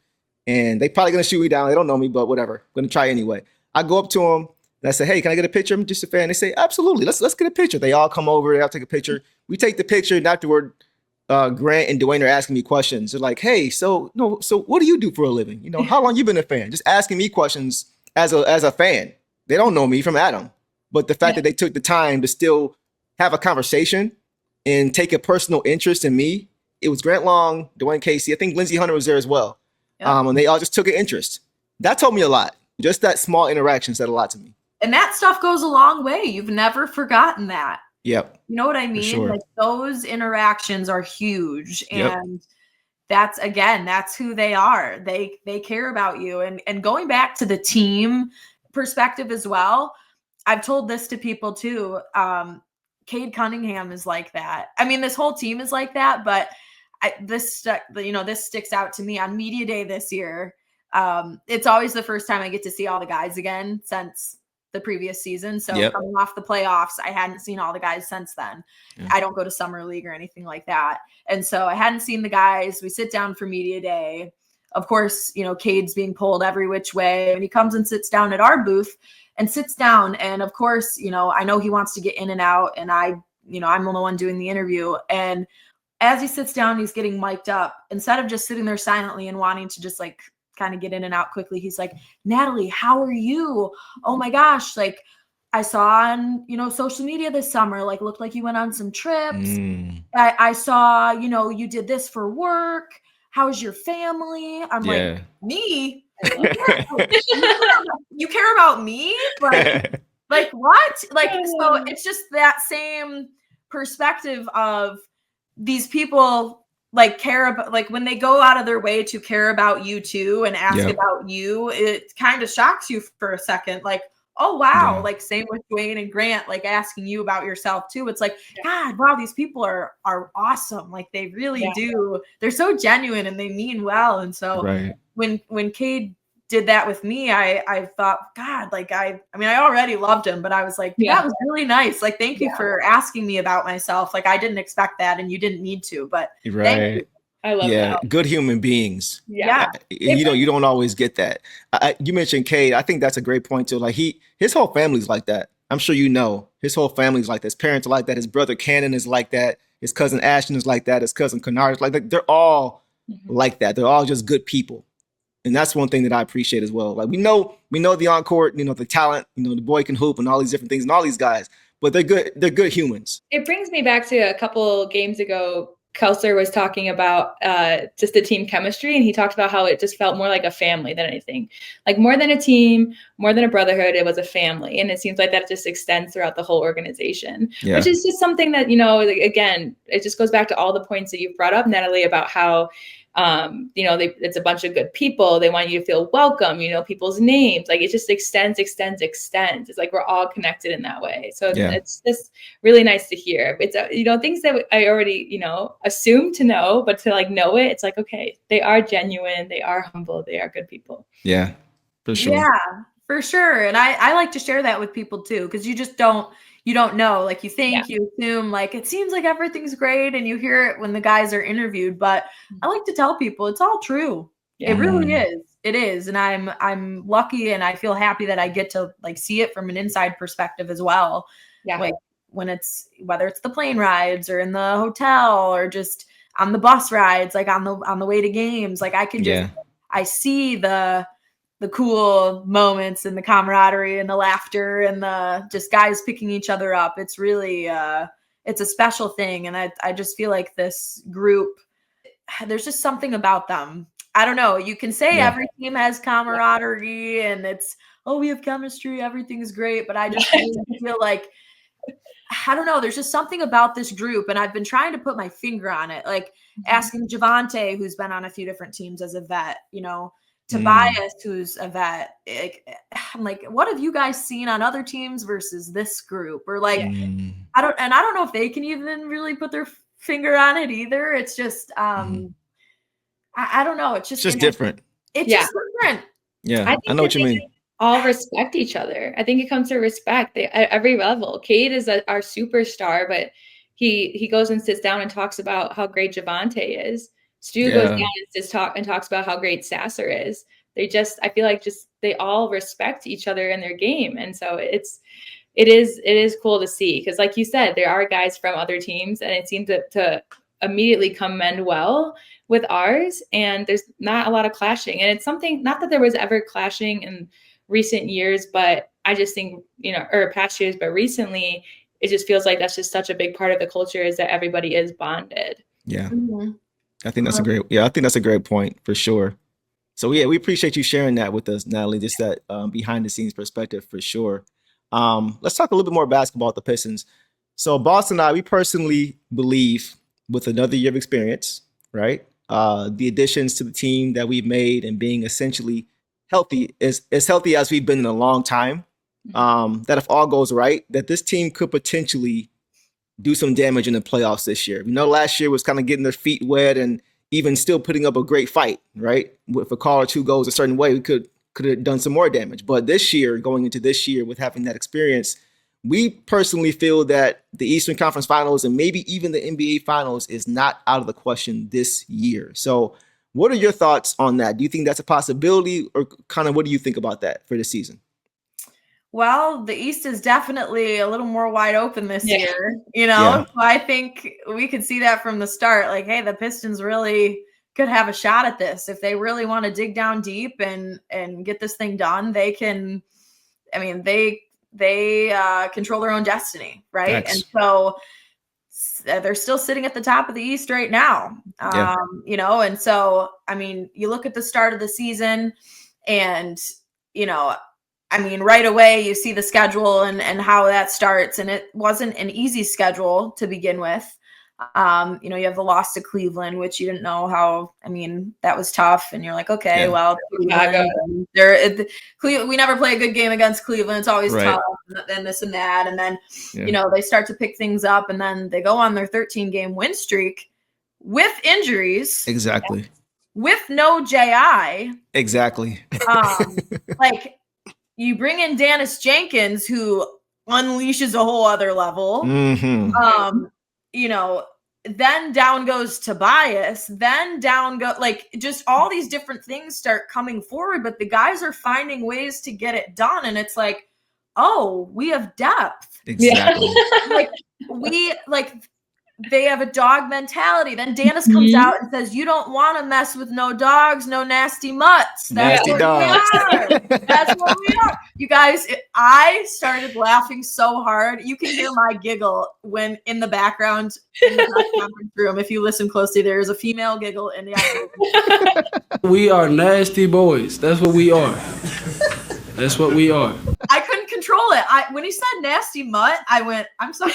B: And they probably going to shoot me down. They don't know me, but whatever. I'm going to try anyway. I go up to them and I say, hey, can I get a picture? I'm just a fan. They say, absolutely. Let's get a picture. They all come over. They all take a picture. We take the picture. And afterward, Grant and Dwayne are asking me questions. They're like, hey, so what do you do for a living? How long you been a fan? Just asking me questions as a fan. They don't know me from Adam. But the fact that they took the time to still have a conversation and take a personal interest in me. It was Grant Long, Dwayne Casey. I think Lindsey Hunter was there as well. Yeah. And they all just took an interest. That told me a lot. Just that small interaction said a lot to me.
C: And that stuff goes a long way. You've never forgotten that.
B: Yep.
C: You know what I mean?
B: Sure.
C: Like those interactions are huge.
B: Yep.
C: And that's who they are. They care about you. And going back to the team perspective as well, I've told this to people too. Cade Cunningham is like that. I mean, this whole team is like that, but this sticks out to me on media day this year. It's always the first time I get to see all the guys again since the previous season. So coming off the playoffs, I hadn't seen all the guys since then. Yeah. I don't go to summer league or anything like that. And so I hadn't seen the guys. We sit down for media day. Of course, Cade's being pulled every which way, and he comes and sits down at our booth and sits down. And of course, I know he wants to get in and out, and I'm the one doing the interview. And as he sits down, he's getting mic'd up. Instead of just sitting there silently and wanting to just like kind of get in and out quickly, he's like, Natalie, how are you? Oh my gosh. Like I saw on, social media this summer, like looked like you went on some trips. I saw, you did this for work. How's your family? I'm like, me? You care about me? Like what? Like, so it's just that same perspective of these people like care about, like when they go out of their way to care about you too and ask about you, it kind of shocks you for a second. Like, oh, wow. Like same with Dwayne and Grant, like asking you about yourself too. It's like, God, wow, these people are awesome. Like they really do. They're so genuine and they mean well. And so when Cade did that with me, I thought, God, like I already loved him, but I was like, that was really nice. Like, thank you for asking me about myself. Like I didn't expect that and you didn't need to, but thank you.
D: I love that.
B: Good human beings.
C: Yeah.
B: You don't always get that. You mentioned Cade. I think that's a great point too. Like his whole family's like that. I'm sure his whole family's like that. His parents are like that. His brother Cannon is like that. His cousin Ashton is like that. His cousin Kennard is like that. They're all like that. They're all just good people. And that's one thing that I appreciate as well. Like we know the on-court, the talent, the boy can hoop and all these different things and all these guys, but they're good humans.
D: It brings me back to a couple games ago. Kelser was talking about just the team chemistry, and he talked about how it just felt more like a family than anything. Like more than a team, more than a brotherhood, it was a family. And it seems like that just extends throughout the whole organization, which is just something that, again, it just goes back to all the points that you've brought up, Natalie, about how it's a bunch of good people. They want you to feel welcome, people's names. Like it just extends. It's like we're all connected in that way. So it's just really nice to hear. It's, things that I already, assume to know, but to like know it, it's like, okay, they are genuine. They are humble. They are good people.
B: Yeah, for sure.
C: Yeah, for sure. And I like to share that with people too, because you just don't know, like you think, you assume, like it seems like everything's great, and you hear it when the guys are interviewed. But I like to tell people it's all true. Yeah. It really is. It is. And I'm lucky, and I feel happy that I get to like see it from an inside perspective as well. Yeah. Like when whether it's the plane rides or in the hotel or just on the bus rides, like on the way to games, like I can just, I see the cool moments and the camaraderie and the laughter and the just guys picking each other up. It's really, it's a special thing. And I just feel like this group, there's just something about them. I don't know. You can say every team has camaraderie and it's, we have chemistry, everything's great. But I just really feel like, I don't know. There's just something about this group. And I've been trying to put my finger on it, like asking Javante, who's been on a few different teams as a vet, Tobias, who's a vet. I'm like, what have you guys seen on other teams versus this group? Or like, I don't know if they can even really put their finger on it either. It's just, I don't know. It's just
B: different.
C: It's just different.
B: Yeah, I know what you mean.
D: All respect each other. I think it comes to respect at every level. Cade is our superstar, but he goes and sits down and talks about how great Javante is. Stu goes down and talks about how great Sasser is. I feel like they all respect each other in their game. And so it is cool to see, because like you said, there are guys from other teams and it seems to immediately commend well with ours, and there's not a lot of clashing. And it's something, not that there was ever clashing in recent years, but I just think, or past years, but recently it just feels like that's just such a big part of the culture, is that everybody is bonded.
B: Yeah. Mm-hmm. I think that's a great point for sure. So we appreciate you sharing that with us, Natalie, just that behind the scenes perspective for sure. Let's talk a little bit more basketball at the Pistons. So Boston and I, we personally believe with another year of experience, right? The additions to the team that we've made and being essentially healthy, as healthy as we've been in a long time, that if all goes right, that this team could potentially do some damage in the playoffs this year. Last year was kind of getting their feet wet and even still putting up a great fight, right? If a call or two goes a certain way, we could have done some more damage. But this year, going into this year with having that experience, we personally feel that the Eastern Conference Finals and maybe even the NBA Finals is not out of the question this year. So what are your thoughts on that? Do you think that's a possibility, or kind of what do you think about that for the season?
C: Well, the East is definitely a little more wide open this year, So I think we could see that from the start. Like, hey, the Pistons really could have a shot at this. If they really want to dig down deep and get this thing done, they can. I mean, they control their own destiny, right? Thanks. And so they're still sitting at the top of the East right now, And so, I mean, you look at the start of the season, and right away you see the schedule and how that starts, and it wasn't an easy schedule to begin with. You have the loss to Cleveland, which you didn't know how. I mean, that was tough, and you're like, okay, well, we never play a good game against Cleveland. It's always tough, and this and that, and then they start to pick things up, and then they go on their 13-game win streak with injuries,
B: exactly,
C: with no JI,
B: exactly,
C: like. You bring in Dennis Jenkins, who unleashes a whole other level. Mm-hmm. Then down goes Tobias, then down go, like, just all these different things start coming forward, but the guys are finding ways to get it done. And it's like, oh, we have depth.
B: Exactly.
C: they have a dog mentality. Then Danis comes out and says, you don't want to mess with no dogs, no nasty mutts. That's
B: Nasty
C: what
B: dogs.
C: we are. That's what we are. You guys, I started laughing so hard. You can hear my giggle when in the background in the press conference room. If you listen closely, there is a female giggle in the actual.
F: We are nasty boys. That's what we are. That's what we are.
C: I couldn't control it. When he said nasty mutt, I went, I'm sorry.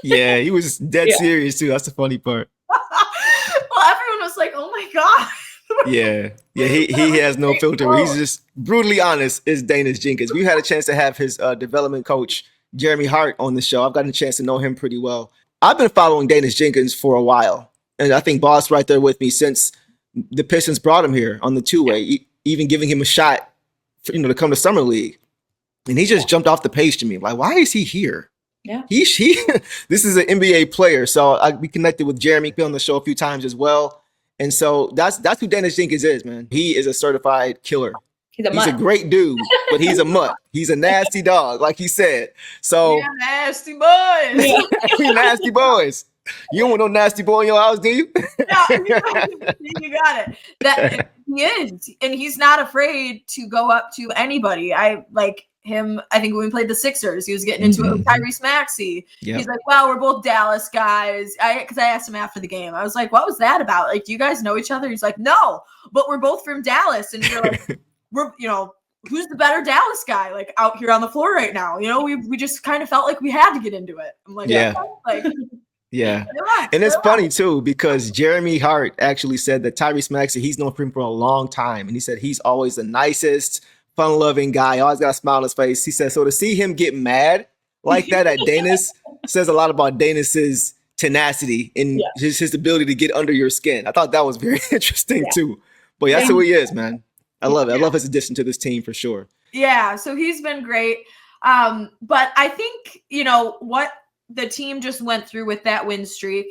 B: Yeah, he was dead serious too. That's the funny part.
C: Well, everyone was like, oh my God.
B: Yeah. He has no filter. He's just brutally honest. Is Danis Jenkins. We had a chance to have his development coach, Jeremy Hart, on the show. I've gotten a chance to know him pretty well. I've been following Danis Jenkins for a while. And I think Boss right there with me since the Pistons brought him here on the two-way, even giving him a shot to come to Summer League. And he just jumped off the page to me. Like, why is he here?
D: Yeah.
B: This is an NBA player. So we connected with Jeremy, been on the show a few times as well. And so that's who Danis Jenkins is, man. He is a certified killer. He's a great dude, but he's a mutt. He's a nasty dog, like he said. So
C: yeah, nasty boys.
B: We nasty boys. You don't want no nasty boy in your house, do you?
C: No, you got it. That he is, and he's not afraid to go up to anybody. I like him. I think when we played the Sixers, he was getting into it with Tyrese Maxey. Yep. He's like, "Well, we're both Dallas guys." Because I asked him after the game, I was like, "What was that about? Like, do you guys know each other?" He's like, "No, but we're both from Dallas," and you're like, "We're who's the better Dallas guy like out here on the floor right now?" We just kind of felt like we had to get into it. I'm like, yeah, like.
B: Yeah. And it's funny too, because Jeremy Hart actually said that Tyrese Maxey, he's known him for a long time. And he said he's always the nicest, fun-loving guy. Always got a smile on his face. He said, so to see him get mad like that at Danis says a lot about Danis's tenacity and his ability to get under your skin. I thought that was very interesting too. But that's who he is, man. I love it. I love his addition to this team for sure.
C: Yeah. So he's been great. But I think, what the team just went through with that win streak,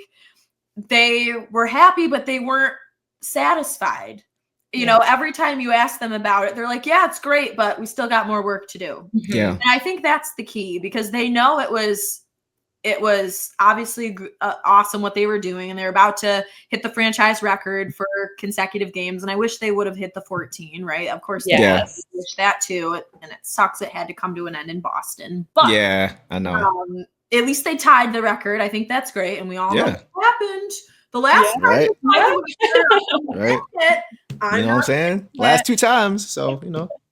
C: they were happy, but they weren't satisfied. Every time you ask them about it, they're like, yeah, it's great, but we still got more work to do.
B: Yeah.
C: And I think that's the key, because they know it was obviously awesome what they were doing, and they're about to hit the franchise record for consecutive games. And I wish they would have hit the 14, right? Of course, I wish that too. And it sucks it had to come to an end in Boston. But
B: yeah, I know.
C: At least they tied the record. I think that's great. And we all know what happened the last time.
B: Right.
C: Right.
B: You know what I'm saying? Last two times. So,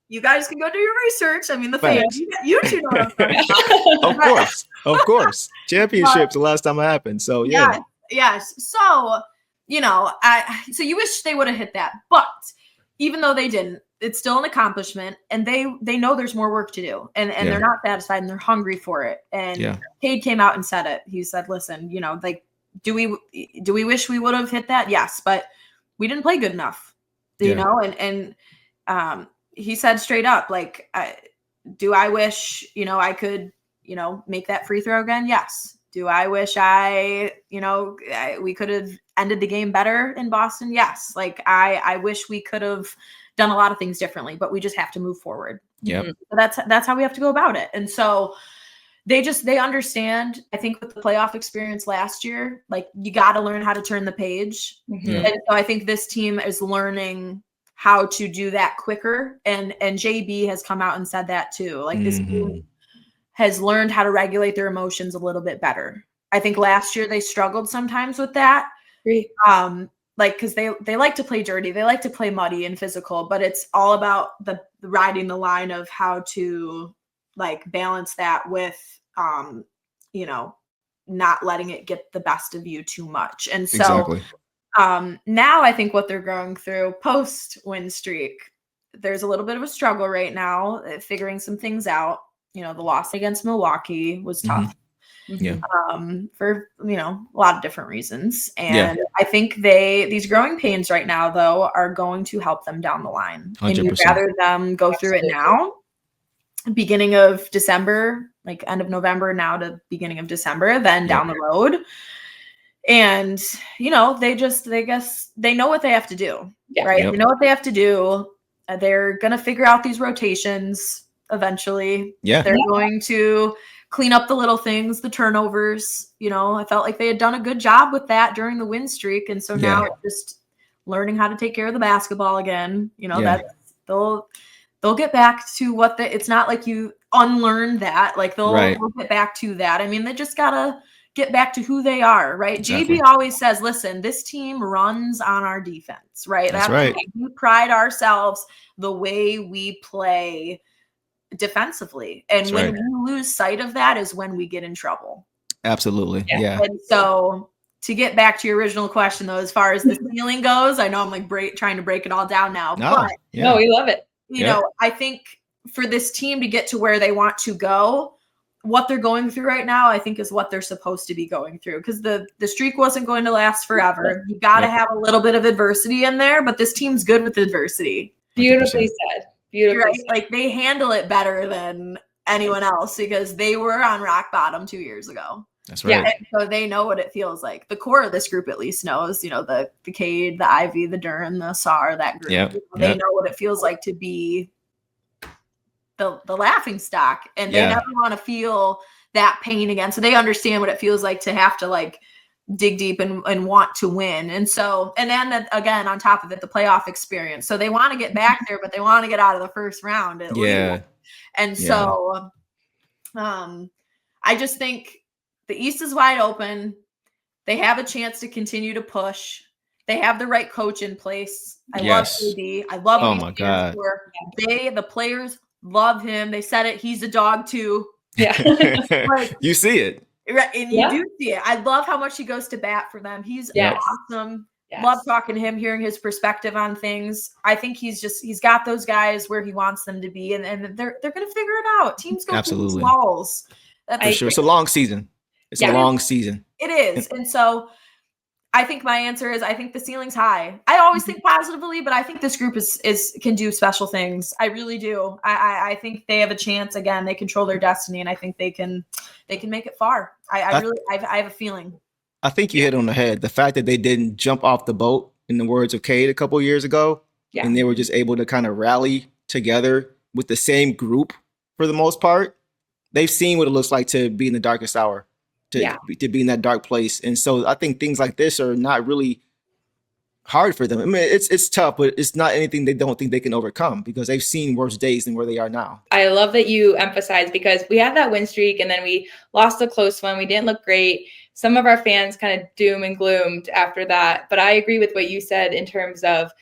C: You guys can go do your research. I mean, the fans, you two know what I'm talking about.
B: Of course. Championships the last time it happened. So, yeah.
C: Yes. So, so you wish they would have hit that. But even though they didn't, it's still an accomplishment, and they know there's more work to do, and they're not satisfied, and they're hungry for it. And Cade came out and said it. He said, listen, do we wish we would have hit that? Yes, but we didn't play good enough, and he said straight up, like, do I wish, I could, make that free throw again? Yes. Do I wish we could have ended the game better in Boston? Yes. Like, I wish we could have done a lot of things differently, but we just have to move forward.
B: Yeah.
C: So that's how we have to go about it. And so they understand, I think, with the playoff experience last year, like, you got to learn how to turn the page. And so I think this team is learning how to do that quicker. And JB has come out and said that too. Like, this team has learned how to regulate their emotions a little bit better. I think last year they struggled sometimes with that. Because they like to play dirty, they like to play muddy and physical, but it's all about the riding the line of how to like balance that with not letting it get the best of you too much. And so now I think what they're going through post win streak, there's a little bit of a struggle right now, figuring some things out. The loss against Milwaukee was tough. For a lot of different reasons, and I think these growing pains right now though are going to help them down the line. 100%. And you'd rather them go through it now, beginning of December, like end of November now to beginning of December, than down the road. And they guess they know what they have to do, right? They know what they have to do. They're gonna figure out these rotations eventually. They're going to clean up the little things, the turnovers. I felt like they had done a good job with that during the win streak. And so now it's just learning how to take care of the basketball again. That they'll get back to it's not like you unlearn that. Like they'll get back to that. I mean, they just gotta get back to who they are, right?
B: Exactly.
C: JB always says, listen, this team runs on our defense, right?
B: That's right.
C: We pride ourselves the way we play defensively. And when we lose sight of that is when we get in trouble.
B: Absolutely. Yeah.
C: And so to get back to your original question, though, as far as the ceiling goes, I know I'm like trying to break it all down now.
B: No,
C: but,
D: we love it.
C: I think for this team to get to where they want to go, what they're going through right now, I think is what they're supposed to be going through, because the streak wasn't going to last forever. You got to have a little bit of adversity in there, but this team's good with adversity.
D: Beautifully said. Beautifully said.
C: Like they handle it better than anyone else because they were on rock bottom 2 years ago.
B: That's right.
C: Yeah, so they know what it feels like. The core of this group at least knows, the Cade, the Ivy, the Duran, the Sar, that group. They know what it feels like to be the laughing stock, and they never want to feel that pain again. So they understand what it feels like to have to like dig deep and want to win. And then again, on top of it, the playoff experience. So they want to get back there, but they want to get out of the first round at least. And so I just think the East is wide open. They have a chance to continue to push. They have the right coach in place. I love KD. I love
B: oh my God.
C: The players love him. They said it. He's a dog too.
D: Yeah.
B: You see it.
C: And you do see it. I love how much he goes to bat for them. He's awesome.
D: Yes.
C: Love talking to him, hearing his perspective on things. I think he's got those guys where he wants them to be, and they're going to figure it out. Teams go through these walls.
B: For sure. It's a long season. It's a long season.
C: It is. And so I think my answer is I think the ceiling's high. I always think positively, but I think this group can do special things. I really do. I think they have a chance. Again, they control their destiny, and I think they can make it far. I have a feeling.
B: I think you hit on the head. The fact that they didn't jump off the boat, in the words of Cade a couple of years ago, and they were just able to kind of rally together with the same group for the most part. They've seen what it looks like to be in the darkest hour. To be in that dark place. And so I think things like this are not really hard for them. I mean, it's tough, but it's not anything they don't think they can overcome because they've seen worse days than where they are now.
D: I love that you emphasize, because we had that win streak and then we lost a close one. We didn't look great. Some of our fans kind of doom and gloomed after that. But I agree with what you said in terms of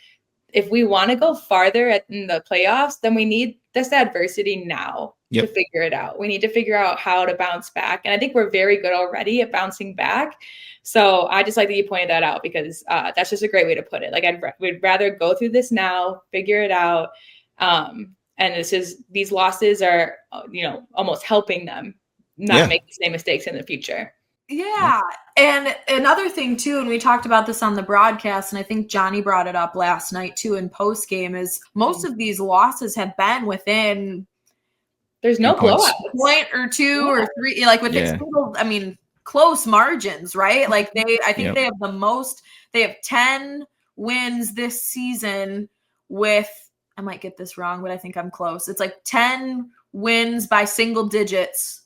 D: if we want to go farther in the playoffs, then we need this adversity now to figure it out. We need to figure out how to bounce back. And I think we're very good already at bouncing back. So I just like that you pointed that out, because that's just a great way to put it. Like we'd rather go through this now, figure it out. And these losses are, almost helping them not make the same mistakes in the future.
C: Yeah. And another thing too, and we talked about this on the broadcast, and I think Johnny brought it up last night too in post game, is most of these losses have been within
D: there's no blowout,
C: point or two or three, like with close margins, right? Like I think they have the most. They have 10 wins this season with, I might get this wrong, but I think I'm close. It's like 10 wins by single digits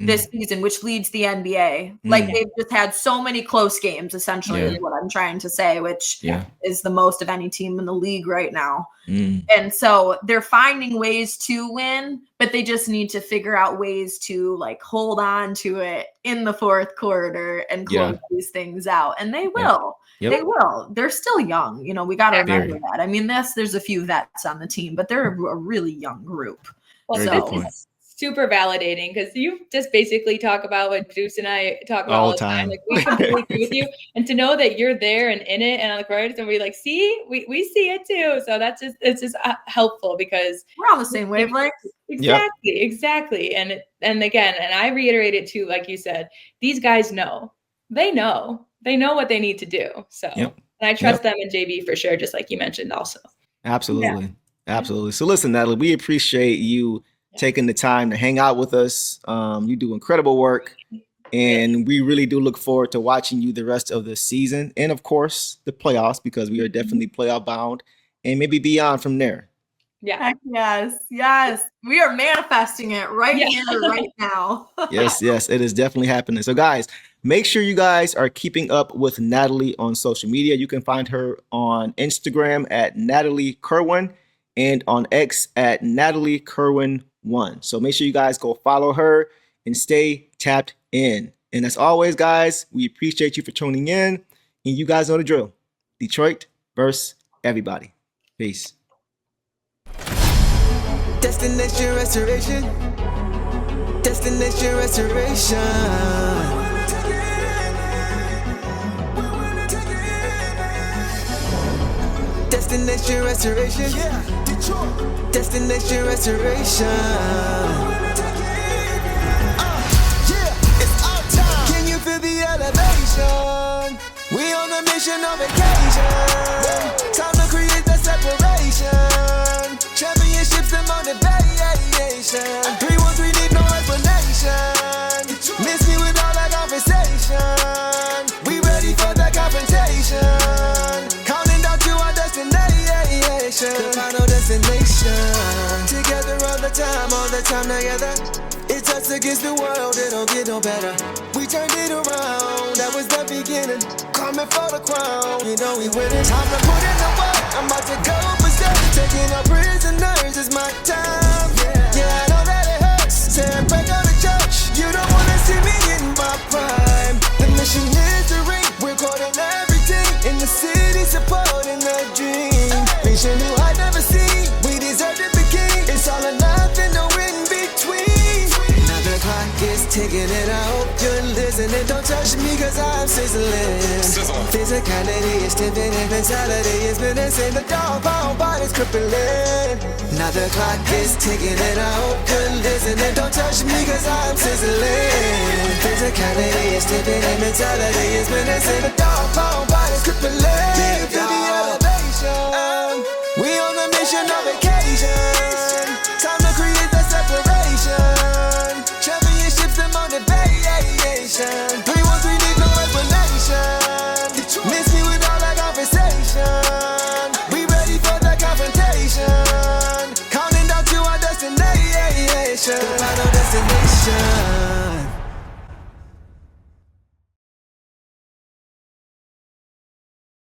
C: this season, which leads the NBA. Like they've just had so many close games, essentially, is what I'm trying to say, which is the most of any team in the league right now. And so they're finding ways to win, but they just need to figure out ways to like hold on to it in the fourth quarter and close these things out. And they will. They will. They're still young. We got to remember that. I mean, there's a few vets on the team, but they're a really young group.
D: Well, super validating, because you just basically talk about what Deuce and I talk about all the time. Like, we completely agree with you, and to know that you're there and in it and on the court, and we like see we see it too. So it's just helpful, because
C: we're on the same wavelength.
D: Exactly. And again, and I reiterate it too, like you said, these guys know what they need to do. So and I trust them and JB for sure, just like you mentioned also.
B: Absolutely. So listen, Natalie, we appreciate you taking the time to hang out with us. You do incredible work, and we really do look forward to watching you the rest of the season, and of course the playoffs, because we are definitely playoff bound, and maybe beyond from there.
D: Yeah.
C: Heck yes. Yes. We are manifesting it right here, right now.
B: Yes, it is definitely happening. So guys, make sure you guys are keeping up with Natalie on social media. You can find her on Instagram at Natalie Kerwin and on X at Natalie Kerwin 1. So make sure you guys go follow her and stay tapped in. And as always, guys, we appreciate you for tuning in. And you guys know the drill. Detroit versus everybody. Peace.
G: Destination restoration. Destination restoration. Destination restoration. Yeah, Detroit. Destination restoration. Yeah, it's our time. Can you feel the elevation? We on a mission on vacation. Time to create the separation. Championships and motivation. 313 need no explanation. Miss me with all that conversation. We ready for the confrontation. Counting down to our destination. The final destination. Together all the time together. It's us against the world, it don't get no better. We turned it around, that was the beginning. Coming for the crown, you know we winning. Time to put in the work, I'm about to go berserk. Taking our prisoners, it's my time. Yeah, I know that it hurts. Say break out the church, you don't wanna see me in my prime. The mission is the ring, we're caught in everything. In the city, supporting the dream. Mission new I never seen, we deserve to be king. It's all or nothing, no in between. The clock is ticking and I hope you're listening. Don't touch me cause I'm sizzling. Physicality is tipping and mentality is menacing. The dog pound body's crippling. Now the clock is ticking and I hope you're listening. Don't touch me cause I'm sizzling. Physicality is tipping and mentality is menacing. The dog pound body's crippling. Yeah, feel the elevation. We on a mission on vacation. Time to create the separation. Championships and motivation.